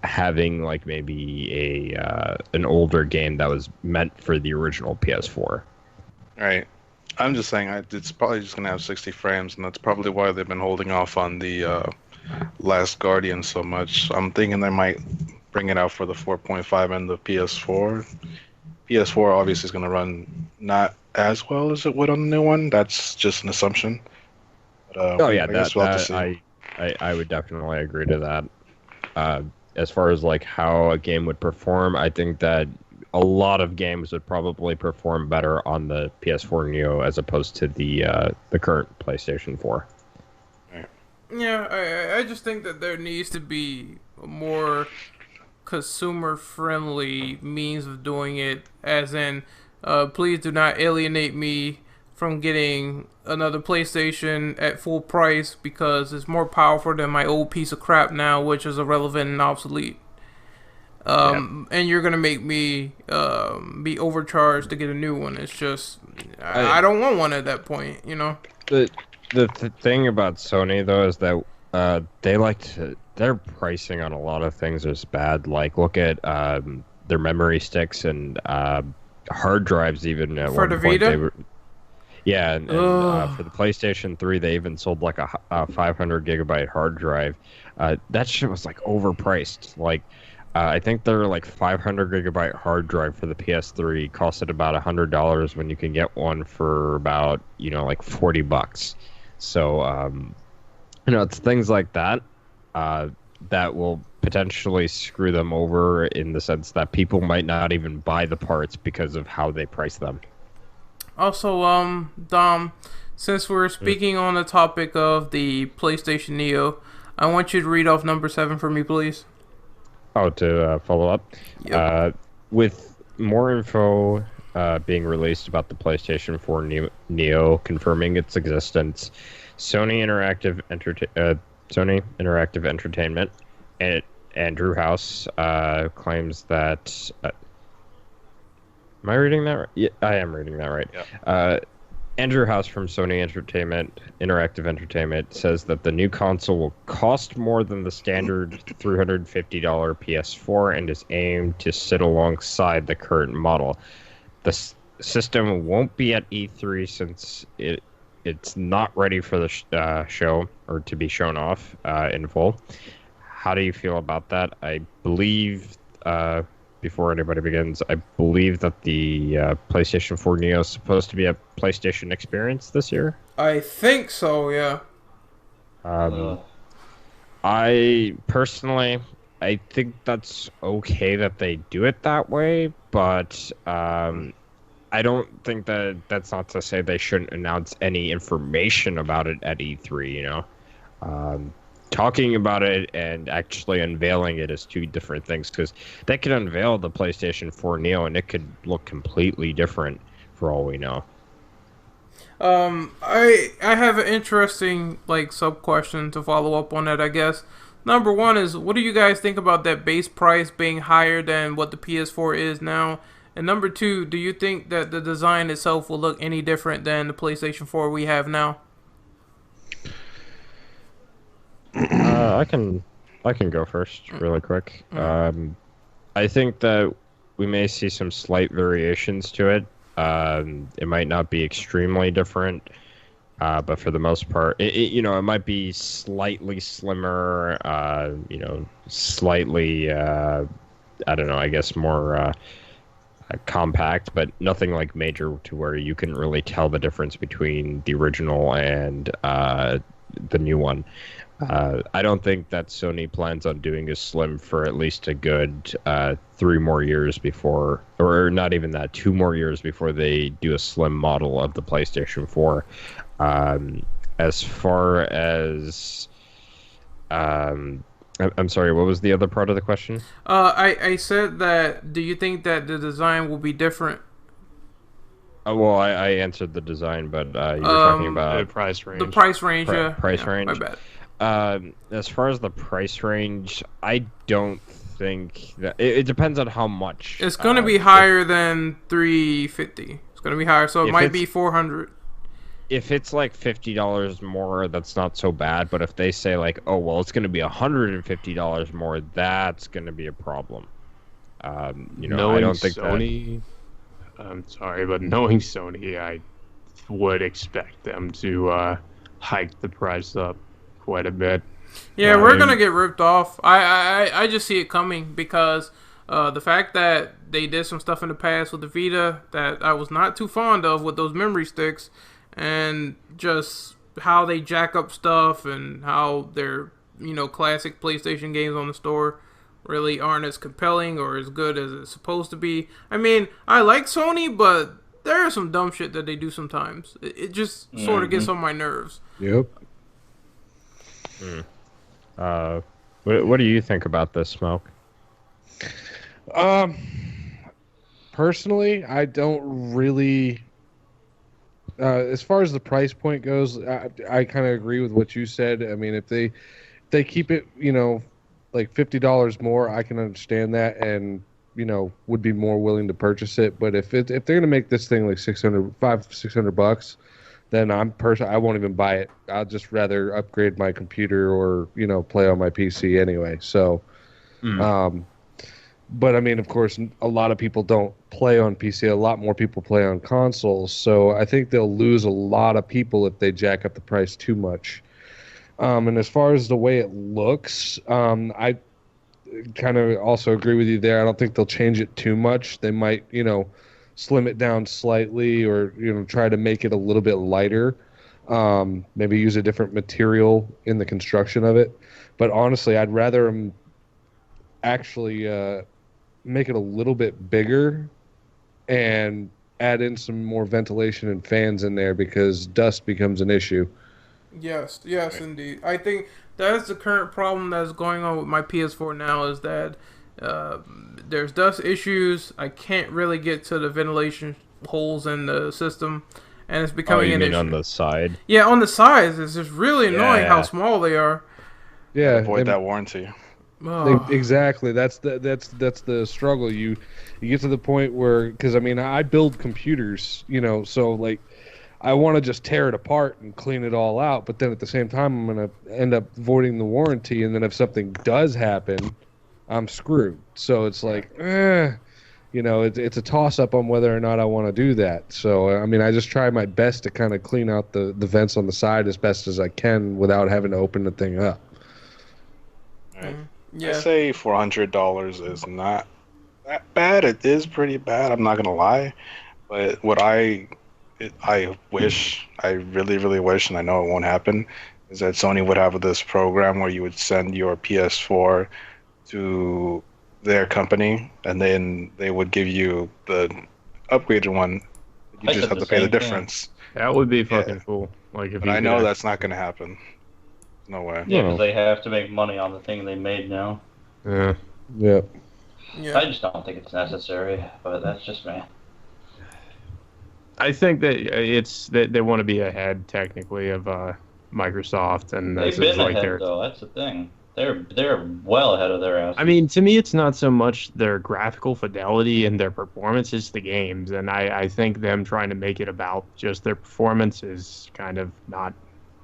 having like maybe an older game that was meant for the original PS4. Right. I'm just saying it's probably just gonna have 60 frames, and that's probably why they've been holding off on the Last Guardian so much. I'm thinking they might bring it out for the 4.5 and the PS4. PS4 obviously is going to run not as well as it would on the new one. That's just an assumption. But, Oh yeah, I guess we'll have to see. I would definitely agree to that. As far as like how a game would perform, I think that a lot of games would probably perform better on the PS4 Neo as opposed to the current PlayStation 4. Yeah, I just think that there needs to be a more consumer-friendly means of doing it, as in, please do not alienate me from getting another PlayStation at full price because it's more powerful than my old piece of crap now, which is irrelevant and obsolete. And you're gonna make me be overcharged to get a new one. It's just I don't want one at that point, you know. The thing about Sony though is that their pricing on a lot of things is bad. Like look at their memory sticks and hard drives. Even at for one the point Vita? they were. Yeah, and for the PlayStation 3, they even sold like a 500 gigabyte hard drive. That shit was like overpriced. Like, I think their like 500 gigabyte hard drive for the PS3 costed about $100 when you can get one for about like $40. So it's things like that that will potentially screw them over in the sense that people might not even buy the parts because of how they price them. Also, Dom, since we're speaking on the topic of the PlayStation Neo, I want you to read off number 7 for me, please. Oh, to follow up? Yep. With more info being released about the PlayStation 4 Neo confirming its existence, Sony Interactive Entertainment and Andrew House claims that... am I reading that right? Yeah, I am reading that right. Yep. Andrew House from Sony Interactive Entertainment says that the new console will cost more than the standard $350 PS4 and is aimed to sit alongside the current model. The system won't be at E3 since it's not ready for the show or to be shown off in full. How do you feel about that? I believe... before anybody begins, I believe that the PlayStation 4 Neo is supposed to be a PlayStation experience this year. I think so, yeah. I personally, I think that's okay that they do it that way, but I don't think that's not to say they shouldn't announce any information about it at E3, talking about it and actually unveiling it is two different things, because they could unveil the PlayStation 4 Neo and it could look completely different for all we know. I have an interesting sub question to follow up on that, I guess. Number one is, what do you guys think about that base price being higher than what the PS4 is now? And number two, do you think that the design itself will look any different than the PlayStation 4 we have now? I can go first really quick. I think that we may see some slight variations to it. It might not be extremely different, but for the most part, it might be slightly slimmer. Slightly, I don't know. I guess more compact, but nothing like major to where you can really tell the difference between the original and the new one. I don't think that Sony plans on doing a slim for at least a good 3 more years before, or not even that, 2 more years before they do a slim model of the PlayStation 4. As far as... I'm sorry, what was the other part of the question? I said that, do you think that the design will be different? Well, I answered the design, but you were talking about... the price range. The price range, Price range? My bad. As far as the price range, I don't think that... It depends on how much. It's going to be higher than $350. It's going to be higher, so it might be $400. If it's like $50 more, that's not so bad. But if they say oh, well, it's going to be $150 more, that's going to be a problem. I don't think Sony... I'm sorry, but knowing Sony, I would expect them to hike the price up quite a bit. Yeah, we're gonna get ripped off. I just see it coming because the fact that they did some stuff in the past with the Vita that I was not too fond of with those memory sticks, and just how they jack up stuff and how their classic PlayStation games on the store really aren't as compelling or as good as it's supposed to be. I mean, I like Sony, but there is some dumb shit that they do sometimes. It just sort of gets on my nerves. Yep. What do you think about this, Smoke? Personally, I don't really. As far as the price point goes, I kind of agree with what you said. I mean, if they keep it, like $50 more, I can understand that, and would be more willing to purchase it. But if they're gonna make this thing like $600, then I won't even buy it. I'll just rather upgrade my computer or play on my PC anyway. So, but I mean, of course, a lot of people don't play on PC. A lot more people play on consoles. So I think they'll lose a lot of people if they jack up the price too much. And as far as the way it looks, I kind of also agree with you there. I don't think they'll change it too much. They might, slim it down slightly or, try to make it a little bit lighter. Maybe use a different material in the construction of it. But honestly, I'd rather them actually make it a little bit bigger and add in some more ventilation and fans in there because dust becomes an issue. Yes, indeed. I think that's the current problem that's going on with my PS4 now is that there's dust issues. I can't really get to the ventilation holes in the system, and it's becoming an issue. On the side? Yeah, on the sides. It's just really annoying how small they are. Yeah, avoid that warranty. Oh. Exactly. That's the struggle. You get to the point where, because I mean, I build computers, so like. I want to just tear it apart and clean it all out, but then at the same time, I'm going to end up voiding the warranty, and then if something does happen, I'm screwed. So it's like, it's a toss-up on whether or not I want to do that. So, I mean, I just try my best to kind of clean out the vents on the side as best as I can without having to open the thing up. Right. Yeah. I say $400 is not that bad. It is pretty bad, I'm not going to lie. But what I really, really wish, and I know it won't happen, is that Sony would have this program where you would send your PS4 to their company, and then they would give you the upgraded one. You just have to pay the difference. That would be fucking cool. Like, but I know that's not going to happen. No way. Yeah, because they have to make money on the thing they made now. Yeah. Yep. Yeah. I just don't think it's necessary, but that's just me. I think that it's that they want to be ahead technically of Microsoft, and they've been ahead though. That's the thing. They're well ahead of their ass. I mean, to me, it's not so much their graphical fidelity and their performance; it's the games, and I think them trying to make it about just their performance is kind of not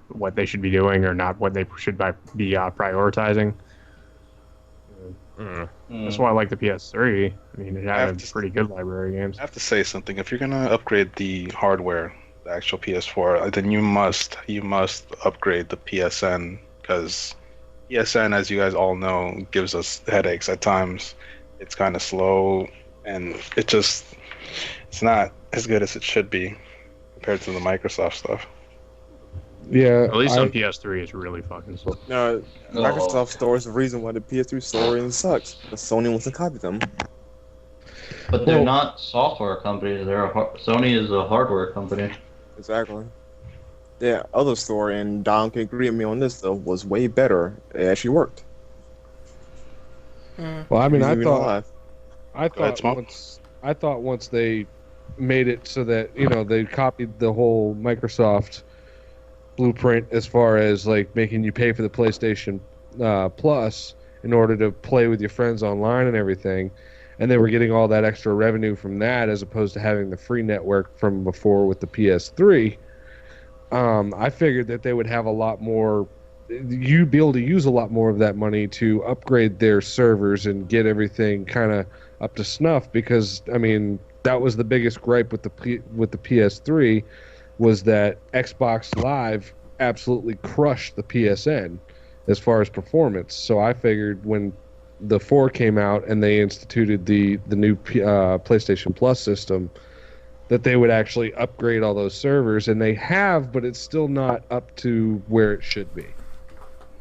what they should be doing, or not what they should be prioritizing. That's why I like the PS3. I mean, it had a pretty good library of games. I have to say something. If you're gonna upgrade the hardware, the actual PS4, then you must upgrade the PSN, because PSN, as you guys all know, gives us headaches at times. It's kind of slow, and it's not as good as it should be compared to the Microsoft stuff. Yeah, at least on PS3 it's really fucking slow. No, Microsoft Store is the reason why the PS3 store sucks. But Sony wants to copy them. But they're not software companies. Sony is a hardware company. Exactly. Yeah, other store, and Don can agree with me on this though, was way better. It actually worked. Well, I mean, I thought once they made it so that they copied the whole Microsoft blueprint as far as like making you pay for the PlayStation Plus in order to play with your friends online and everything, and they were getting all that extra revenue from that as opposed to having the free network from before with the PS3. I figured that they would have a lot more. You'd be able to use a lot more of that money to upgrade their servers and get everything kind of up to snuff, because I mean that was the biggest gripe with the PS3 was that Xbox Live absolutely crushed the PSN, as far as performance. So I figured when the 4 came out and they instituted the new PlayStation Plus system, that they would actually upgrade all those servers, and they have, but it's still not up to where it should be.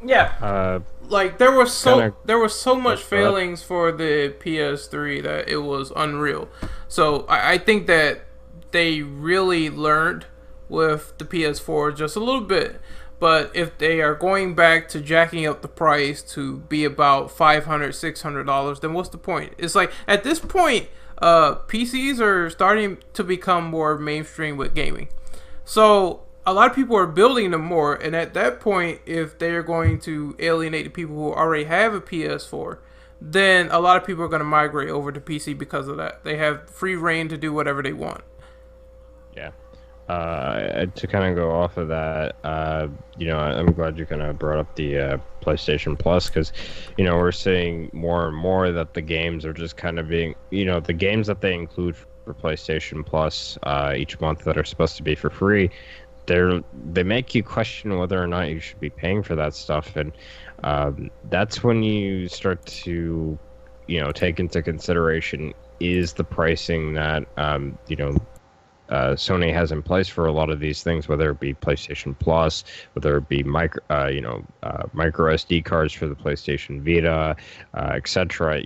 Yeah. Like there was so much failings for the PS3 that it was unreal. So I think that they really learned with the PS4 just a little bit. But if they are going back to jacking up the price to be about $500, $600, then what's the point? It's like at this point, PCs are starting to become more mainstream with gaming. So a lot of people are building them more, and at that point, if they're going to alienate the people who already have a PS4, then a lot of people are going to migrate over to PC because of that. They have free reign to do whatever they want. Yeah. To kind of go off of that, I'm glad you kind of brought up the PlayStation Plus, because, we're seeing more and more that the games are just kind of being, the games that they include for PlayStation Plus each month that are supposed to be for free, they make you question whether or not you should be paying for that stuff, and that's when you start to, take into consideration, is the pricing that Sony has in place for a lot of these things, whether it be PlayStation Plus, whether it be micro SD cards for the PlayStation Vita, etc.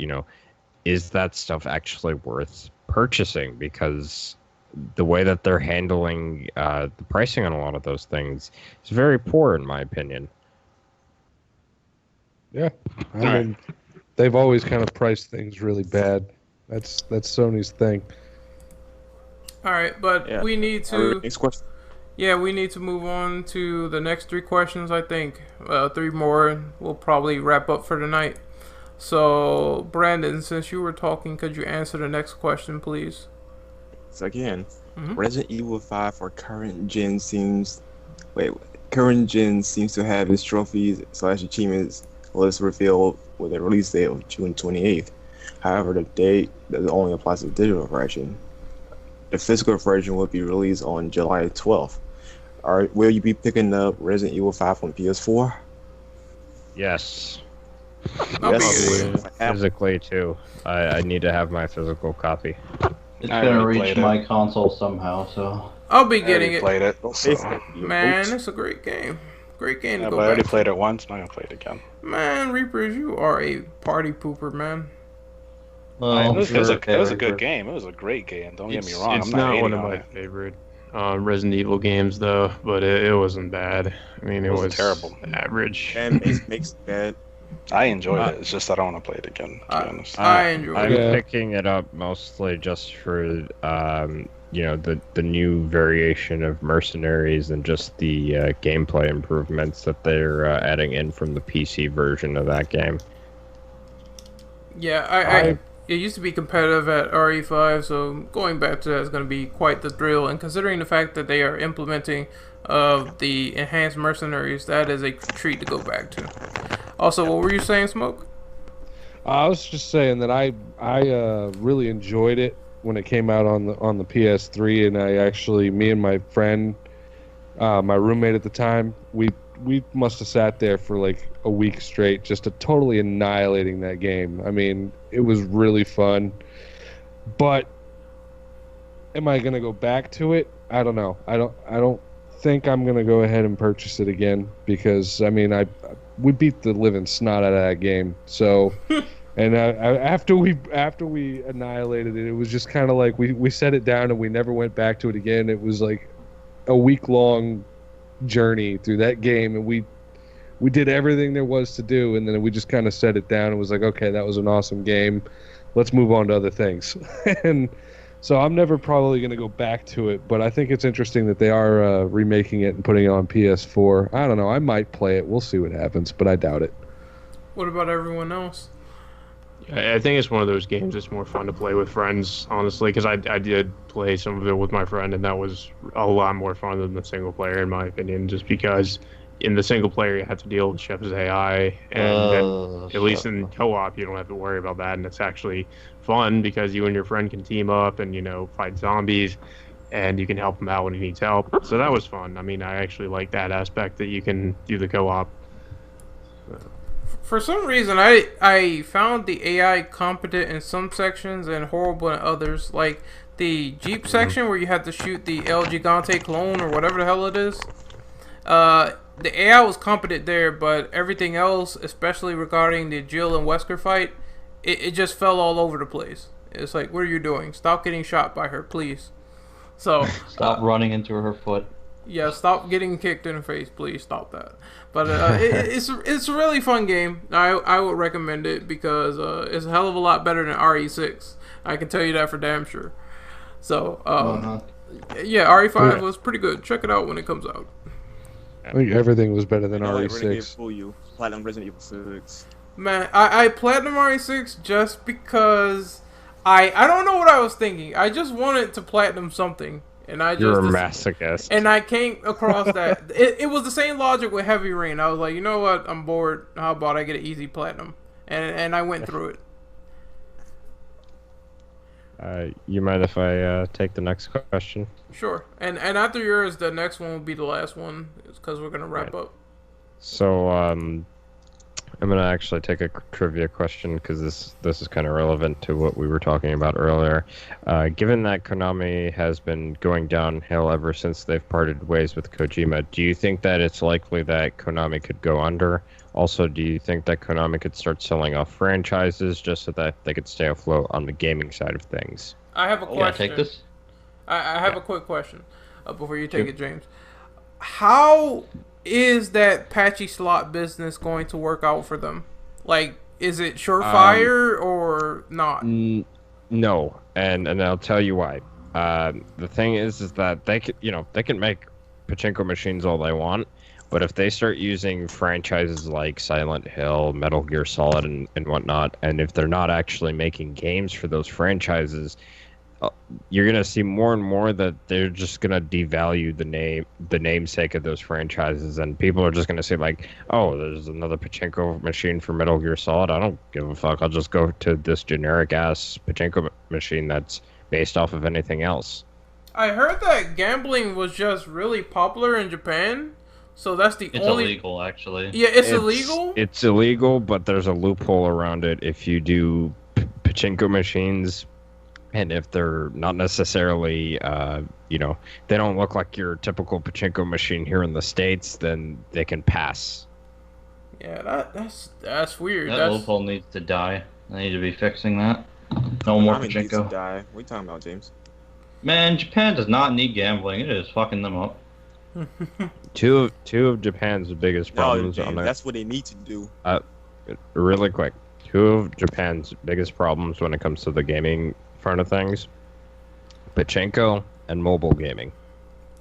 Is that stuff actually worth purchasing? Because the way that they're handling the pricing on a lot of those things is very poor, in my opinion. Yeah, I mean, they've always kind of priced things really bad. That's Sony's thing. All right, but we need to. Next question. Yeah, we need to move on to the next 3 questions. I think 3 more. We'll probably wrap up for tonight. So, Brandon, since you were talking, could you answer the next question, please? So again, Resident Evil 5 for current gen seems to have its trophies / achievements list revealed with a release date of June 28th. However, the date that only applies to the digital version. The physical version will be released on July 12th. Will you be picking up Resident Evil 5 on PS4? Yes. Yes. Physically too. I need to have my physical copy. It's gonna reach my console somehow, so I'll be getting it. Played it. Man, it's a great game. Great game to Yeah, go but I already back played to. it once. I'm not gonna play it again. Man, Reapers, you are a party pooper, man. well, It was okay, a Reaper. good game. It was a great game. Don't get me wrong. It's I'm not not one hating of on my it. favorite Resident Evil games, though, but it wasn't bad. I mean, it was terrible. average. And makes bad. I enjoyed it. It's just I don't want to play it again, to be honest. I enjoy I'm it. picking it up mostly just for the new variation of mercenaries and just the gameplay improvements that they're adding in from the PC version of that game. Yeah, it used to be competitive at RE5, so going back to that is going to be quite the thrill. And considering the fact that they are implementing the enhanced mercenaries, that is a treat to go back to. Also, what were you saying, Smoke? I was just saying that I really enjoyed it when it came out on the PS3, and me and my friend, my roommate at the time, we must have sat there for like a week straight, just totally annihilating that game. I mean, it was really fun. But am I gonna go back to it? I don't know. I don't think I'm gonna go ahead and purchase it again, because I mean we beat the living snot out of that game. So, and after we annihilated it, it was just kind of like we set it down and we never went back to it again. It was like a week-long journey through that game, and we did everything there was to do, and then we just kind of set it down and was like, okay, that was an awesome game. Let's move on to other things. And so I'm never probably going to go back to it, but I think it's interesting that they are remaking it and putting it on PS4. I don't know. I might play it. We'll see what happens, but I doubt it. What about everyone else? I think it's one of those games that's more fun to play with friends, honestly, because I did play some of it with my friend, and that was a lot more fun than the single player, in my opinion, just because in the single player you have to deal with Chef's AI, and then, at least in co-op you don't have to worry about that, and it's actually fun because you and your friend can team up and, fight zombies, and you can help him out when he needs help. So that was fun. I mean, I actually like that aspect that you can do the co-op. For some reason, I found the AI competent in some sections and horrible in others. Like the Jeep section where you have to shoot the El Gigante clone or whatever the hell it is. The AI was competent there, but everything else, especially regarding the Jill and Wesker fight, it just fell all over the place. It's like, what are you doing? Stop getting shot by her, please. So Stop running into her foot. yeah, stop getting kicked in the face, please. Stop that. But it's a really fun game. I would recommend it because it's a hell of a lot better than RE6. I can tell you that for damn sure. So yeah, RE5 was pretty good. Check it out when it comes out. I think everything was better than Resident Evil RE6. fool you. Platinum Resident Evil 6. Man, I platinum RE6 just because I don't know what I was thinking. I just wanted to platinum something. And I just You're a masochist. And I came across that it was the same logic with Heavy Rain. I was like, you know what? I'm bored. How about I get an easy platinum? And I went through it. You mind if I take the next question? Sure. And after yours, the next one will be the last one, because we're gonna wrap up. So I'm gonna actually take a trivia question because this is kind of relevant to what we were talking about earlier. Given that Konami has been going downhill ever since they've parted ways with Kojima, do you think that it's likely that Konami could go under? Also, do you think that Konami could start selling off franchises just so that they could stay afloat on the gaming side of things? I have a question. Yeah, take this. I have a quick question before you take it, James. How is that patchy slot business going to work out for them? Like, is it surefire or not? No, and I'll tell you why. The thing is that they can make pachinko machines all they want, but if they start using franchises like Silent Hill, Metal Gear Solid, and whatnot, and if they're not actually making games for those franchises, you're gonna see more and more that they're just gonna devalue the namesake of those franchises, and people are just gonna say like, "Oh, there's another pachinko machine for Metal Gear Solid. I don't give a fuck. I'll just go to this generic ass pachinko machine that's based off of anything else." I heard that gambling was just really popular in Japan, so that's the It's only. illegal, actually. Yeah, it's illegal. It's illegal, but there's a loophole around it if you do pachinko machines. And if they're not necessarily, they don't look like your typical pachinko machine here in the States, then they can pass. Yeah, that's weird. That loophole needs to die. They need to be fixing that. No more Konami needs to pachinko. die. What are you talking about, James? Man, Japan does not need gambling. It is fucking them up. Two of Japan's biggest No, problems James, on it. that's what they need to do. Really quick, two of Japan's biggest problems when it comes to the gaming front of things: pachinko and mobile gaming.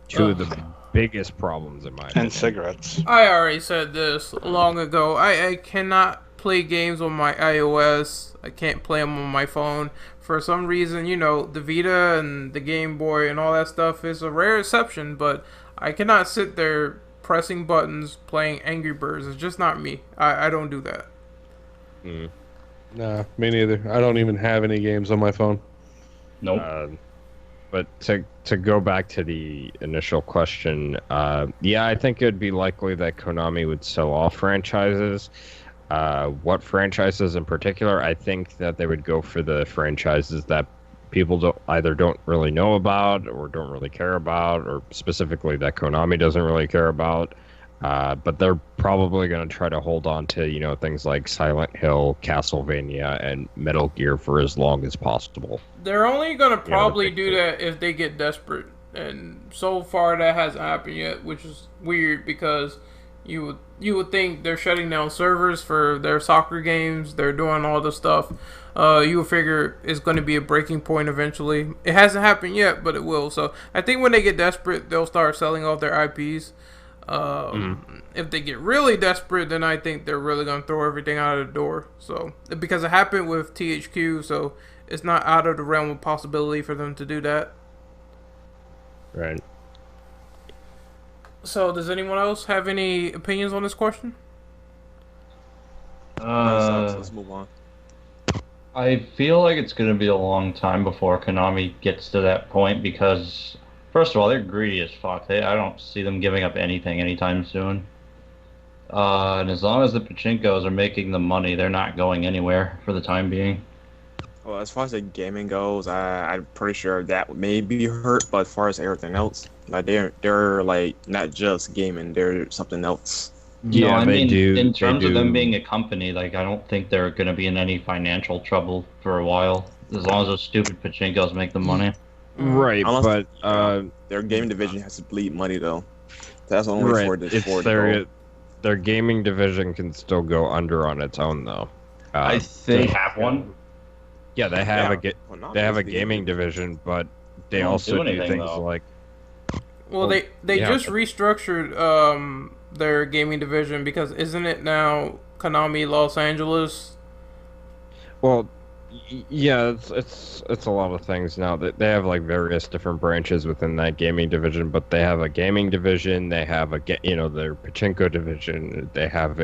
Two of the biggest problems in my opinion. And cigarettes. I already said this long ago. I cannot play games on my iOS. I can't play them on my phone. For some reason, the Vita and the Game Boy and all that stuff is a rare exception, but I cannot sit there pressing buttons playing Angry Birds. It's just not me. I don't do that. Nah, me neither. I don't even have any games on my phone. Nope. But to go back to the initial question, yeah, I think it would be likely that Konami would sell off franchises. What franchises in particular? I think that they would go for the franchises that people don't really know about or don't really care about, or specifically that Konami doesn't really care about. But they're probably going to try to hold on to, things like Silent Hill, Castlevania, and Metal Gear for as long as possible. They're only going to probably do that if they get desperate. And so far that hasn't happened yet, which is weird because you would think they're shutting down servers for their soccer games. They're doing all this stuff. You would figure it's going to be a breaking point eventually. It hasn't happened yet, but it will. So I think when they get desperate, they'll start selling off their IPs. If they get really desperate, then I think they're really going to throw everything out of the door. So because it happened with THQ, so it's not out of the realm of possibility for them to do that. Right. So does anyone else have any opinions on this question? Let's move on. I feel like it's going to be a long time before Konami gets to that point because, first of all, they're greedy as fuck. I don't see them giving up anything anytime soon. And as long as the Pachinkos are making the money, they're not going anywhere for the time being. Well, as far as the gaming goes, I'm pretty sure that may be hurt. But as far as everything else, like they're like not just gaming; they're something else. Yeah, Yeah, I they mean, do- in they terms of them do. being a company, like I don't think they're going to be in any financial trouble for a while, as long as those stupid Pachinkos make the money. Right, Unless but their gaming division has to bleed money though. That's the only way right, for this it's forward to go. their gaming division can still go under on its own though. I They think have one. Yeah, they have Konami they have is a the gaming division, but they don't also do do anything, things though. like Well, Well, they yeah, just but- restructured their gaming division because isn't it now Konami Los Angeles? well, yeah, it's a lot of things now. They have like various different branches within that gaming division, but they have a gaming division. They have their Pachinko division. They have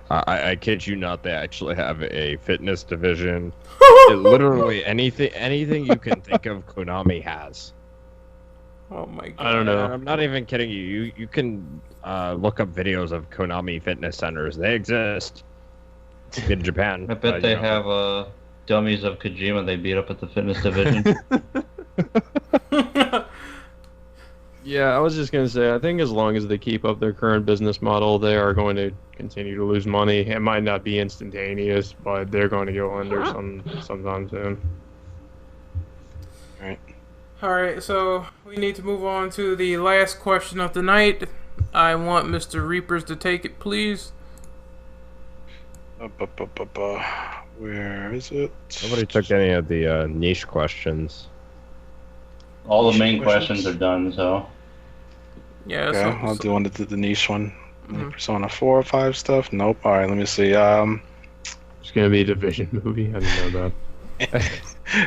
I kid you not, they actually have a fitness division. Literally anything you can think of, Konami has. Oh my god! I don't know. And I'm not even kidding you. You can look up videos of Konami fitness centers. They exist in Japan. I bet they have dummies of Kojima they beat up at the fitness division. Yeah, I was just gonna say, I think as long as they keep up their current business model, they are going to continue to lose money. It might not be instantaneous, but they're going to go under sometime soon. All right, so we need to move on to the last question of the night. I want Mr. Reapers to take it, please. Where is it? Nobody took any of the niche questions. All the main questions are done, so. Yeah, Okay, so, I'll do one to the niche one. Mhm. Persona 4 or 5 stuff? Nope. Alright, let me see. It's gonna be a Division movie. I didn't know that.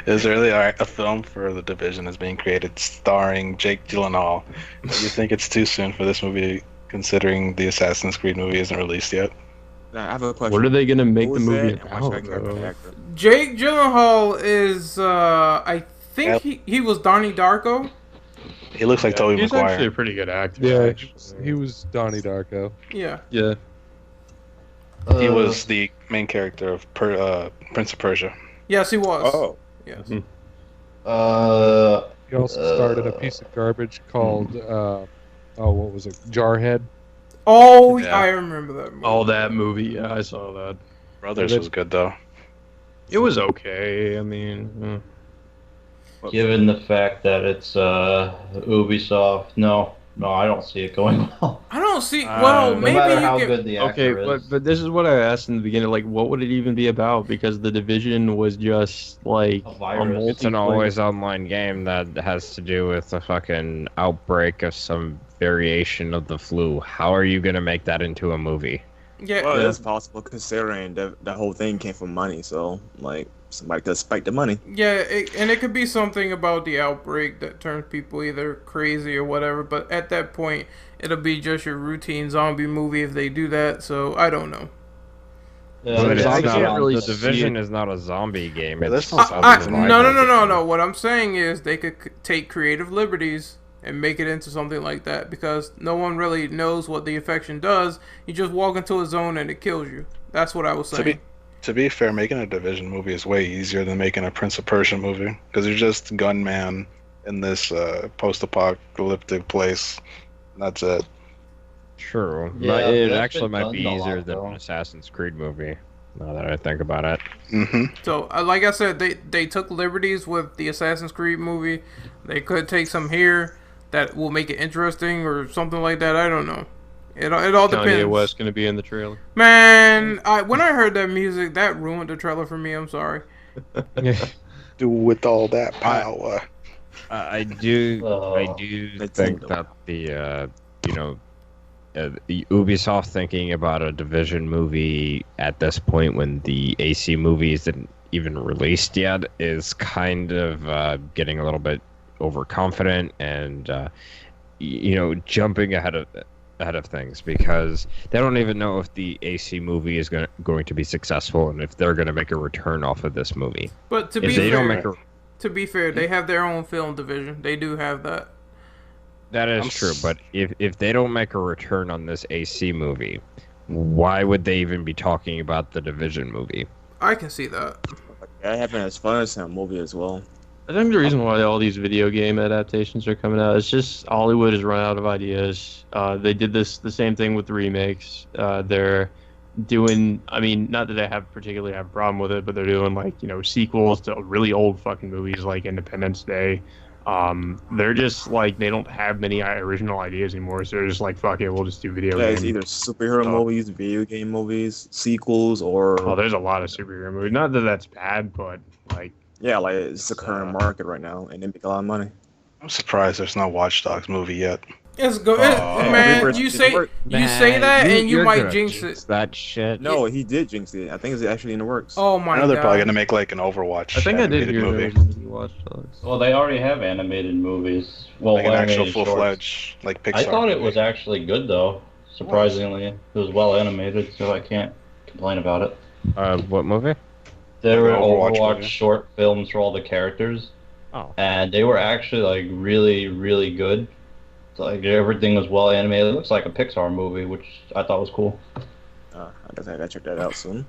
Is there really a film for The Division is being created starring Jake Gyllenhaal? Do you think it's too soon for this movie, considering the Assassin's Creed movie isn't released yet? Now, I have a question. What are they gonna make Who the is movie that, and what's that about? character though? actor? Jake Gyllenhaal is, I think he was Donnie Darko. He looks like Tobey He's Maguire. actually a pretty good actor. Yeah, actually. he was Donnie Darko. Yeah. Yeah. He was the main character of Prince of Persia. Yes, he was. Oh, Yes. Mhm. He also started a piece of garbage called what was it? Jarhead. Oh, Yeah. I remember that movie. Oh, that movie. Yeah, I saw that. Brothers was good though. It was okay. I mean, Given the fact that it's Ubisoft, no, I don't see it going well. I don't see. Well, No maybe matter you how can. good the okay, actor is. but this is what I asked in the beginning. Like, what would it even be about? Because the Division was just like A virus. It's an always online game that has to do with a fucking outbreak of some variation of the flu. How are you gonna make that into a movie? Yeah. well, it's possible considering the whole thing came from money. So, like, somebody could spike the money. Yeah, and it could be something about the outbreak that turns people either crazy or whatever. But at that point, it'll be just your routine zombie movie if they do that. So I don't know. Yeah, But it's I not- can't really the see Division it. is not a zombie game. Yeah, It's that's not a zombie No, survival game. no. What I'm saying is they could take creative liberties and make it into something like that because no one really knows what the infection does. You just walk into a zone and it kills you. That's what I was saying. To be fair, making a Division movie is way easier than making a Prince of Persia movie because you're just gunman in this post-apocalyptic place. That's it. True. Yeah, But it that's actually been might done be a easier lot, than though. an Assassin's Creed movie. Now that I think about it. Mm-hmm. So, like I said, they took liberties with the Assassin's Creed movie. They could take some here that will make it interesting or something like that. I don't know. It all Kanye depends. West gonna be in the trailer. Man, when I heard that music, that ruined the trailer for me. I'm sorry. Do with all that power. I do That's think it, that the Ubisoft thinking about a Division movie at this point when the AC movie isn't even released yet is kind of getting a little bit overconfident and jumping ahead of things because they don't even know if the AC movie is going to be successful and if they're going to make a return off of this movie. But to If be they fair, don't make a to be fair, they have their own film division. They do have that. That is I'm true, s- but if they don't make a return on this AC movie, why would they even be talking about the Division movie? I can see that. That happened as fun as that movie as well. I think the reason why all these video game adaptations are coming out is just Hollywood has run out of ideas. They did the same thing with the remakes. They're doing, I mean, not that I particularly have a problem with it, but they're doing like, sequels to really old fucking movies like Independence Day. They're just like, they don't have many original ideas anymore, so they're just like, fuck it, we'll just do video Yeah, games. it's either superhero movies, video game movies, sequels, or Oh, there's a lot of superhero movies. Not that that's bad, but like, yeah, like it's the current market right now, and they make a lot of money. I'm surprised there's no Watch Dogs movie yet. It's good, Oh. man. Reapers You didn't say work. that, and you you're might gonna jinx it. that shit. No, he did jinx it. I think it's actually in the works. Oh my I know they're probably god. gonna make like an Overwatch. I think I did animated hear movie. there was a new Watch Dogs. Well, they already have animated movies. Well, Like an actual animated shorts. full-fledged like Pixar. I thought it movie. was actually good though. Surprisingly, it was well animated, so I can't complain about it. What movie? There were Like an Overwatch Overwatch movie. short films for all the characters, Oh. and they were actually like really, really good. Like everything was well animated. It looks like a Pixar movie, which I thought was cool. I guess I gotta check that out soon.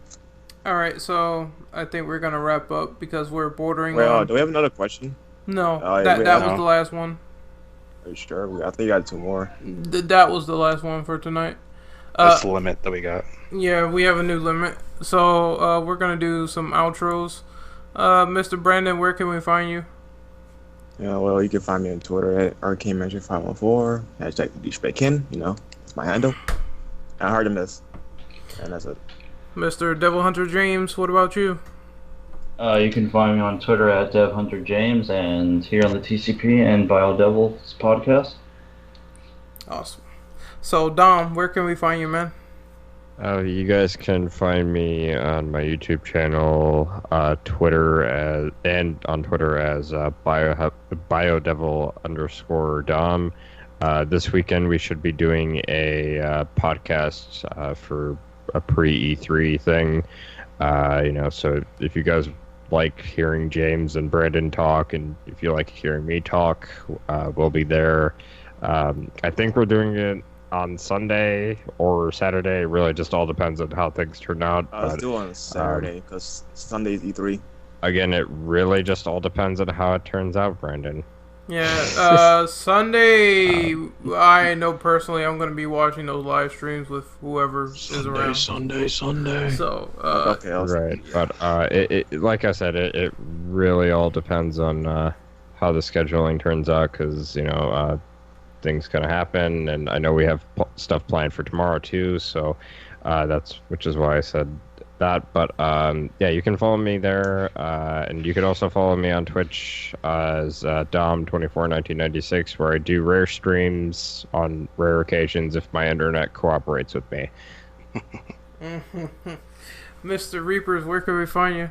All right, so I think we're gonna wrap up because we're bordering Well, on. do we have another question? No, Oh, yeah, that we- was no. the last one. Are you sure? I think you got two more. That was the last one for tonight. That's the limit that we got. Yeah, we have a new limit, so we're gonna do some outros. Mr. Brandon, where can we find you? Yeah, well, you can find me on Twitter at RKMagic514. Hashtag DouchebackKin, it's my handle. And hard to miss. And that's it. Mr. Devil Hunter James, what about you? You can find me on Twitter at DevHunterJames and here on the TCP and BioDevils podcast. Awesome. So, Dom, where can we find you, man? You guys can find me on my YouTube channel, Twitter and on Twitter as biodevil_Dom. This weekend we should be doing a podcast for a pre-E3 thing. So if you guys like hearing James and Brandon talk, and if you like hearing me talk, we'll be there. I think we're doing it on Sunday or Saturday. It really just all depends on how things turn out. Let's do it on Saturday, because Sunday's E3. Again, it really just all depends on how it turns out, Brandon. Yeah, Sunday, I know personally I'm going to be watching those live streams with whoever is around. Sunday. So, Okay, Right, but it like I said, it really all depends on how the scheduling turns out, because things can happen, and I know we have stuff planned for tomorrow too, so which is why I said that. But yeah, you can follow me there, and you can also follow me on Twitch as Dom241996, where I do rare streams on rare occasions if my internet cooperates with me. Mr. Reapers, where can we find you?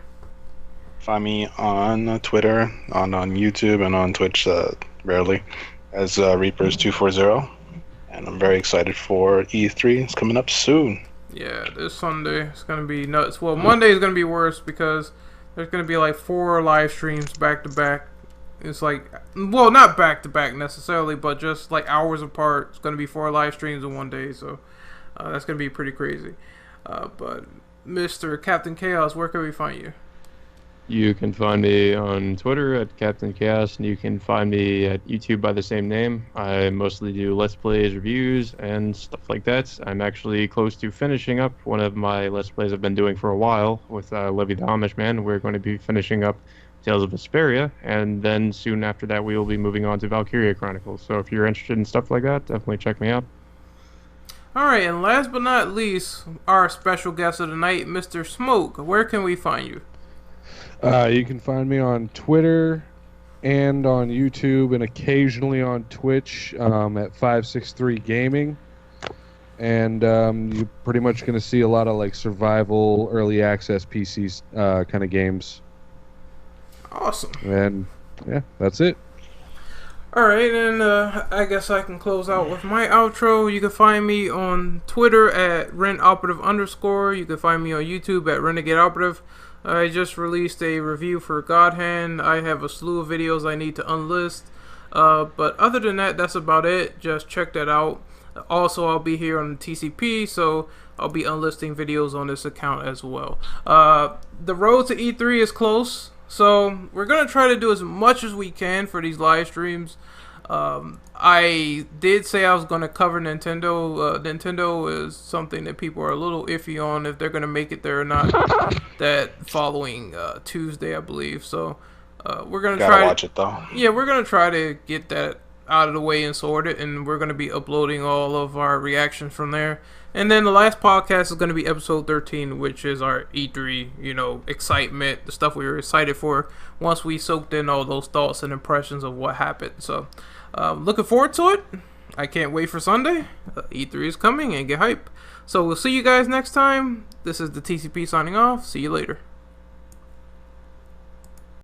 Find me on Twitter, on YouTube, and on Twitch rarely as Reapers240. And I'm very excited for E3. It's coming up soon. Yeah, this Sunday it's gonna be nuts. Well, Monday is gonna be worse because there's gonna be like 4 live streams back to back. It's like, well, not back to back necessarily, but just like hours apart. It's gonna be 4 live streams in one day, so that's gonna be pretty crazy. But Mr. Captain Chaos, where can we find you? You can find me on Twitter at Captain Chaos, and you can find me at YouTube by the same name. I mostly do Let's Plays, reviews, and stuff like that. I'm actually close to finishing up one of my Let's Plays I've been doing for a while with Levy the Amish Man. We're going to be finishing up Tales of Vesperia, and then soon after that we will be moving on to Valkyria Chronicles. So if you're interested in stuff like that, definitely check me out. Alright, and last but not least, our special guest of the night, Mr. Smoke. Where can we find you? You can find me on Twitter and on YouTube and occasionally on Twitch at 563 Gaming. And you're pretty much going to see a lot of like survival, early access PCs kind of games. Awesome. And yeah, that's it. Alright, and I guess I can close out with my outro. You can find me on Twitter at RentOperative_. You can find me on YouTube at Renegade Operative. I just released a review for God Hand. I have a slew of videos I need to unlist. But other than that, that's about it. Just check that out. Also, I'll be here on the TCP, so I'll be unlisting videos on this account as well. The road to E3 is close, so we're gonna try to do as much as we can for these live streams. I did say I was going to cover Nintendo. Nintendo is something that people are a little iffy on if they're going to make it there or not that following Tuesday, I believe. So we're going to try to watch it though. Yeah, we're going to try to get that out of the way and sort it, and we're going to be uploading all of our reactions from there. And then the last podcast is going to be episode 13, which is our E3, excitement, the stuff we were excited for once we soaked in all those thoughts and impressions of what happened. So, looking forward to it. I can't wait for Sunday. E3 is coming, and get hype. So, we'll see you guys next time. This is the TCP signing off. See you later.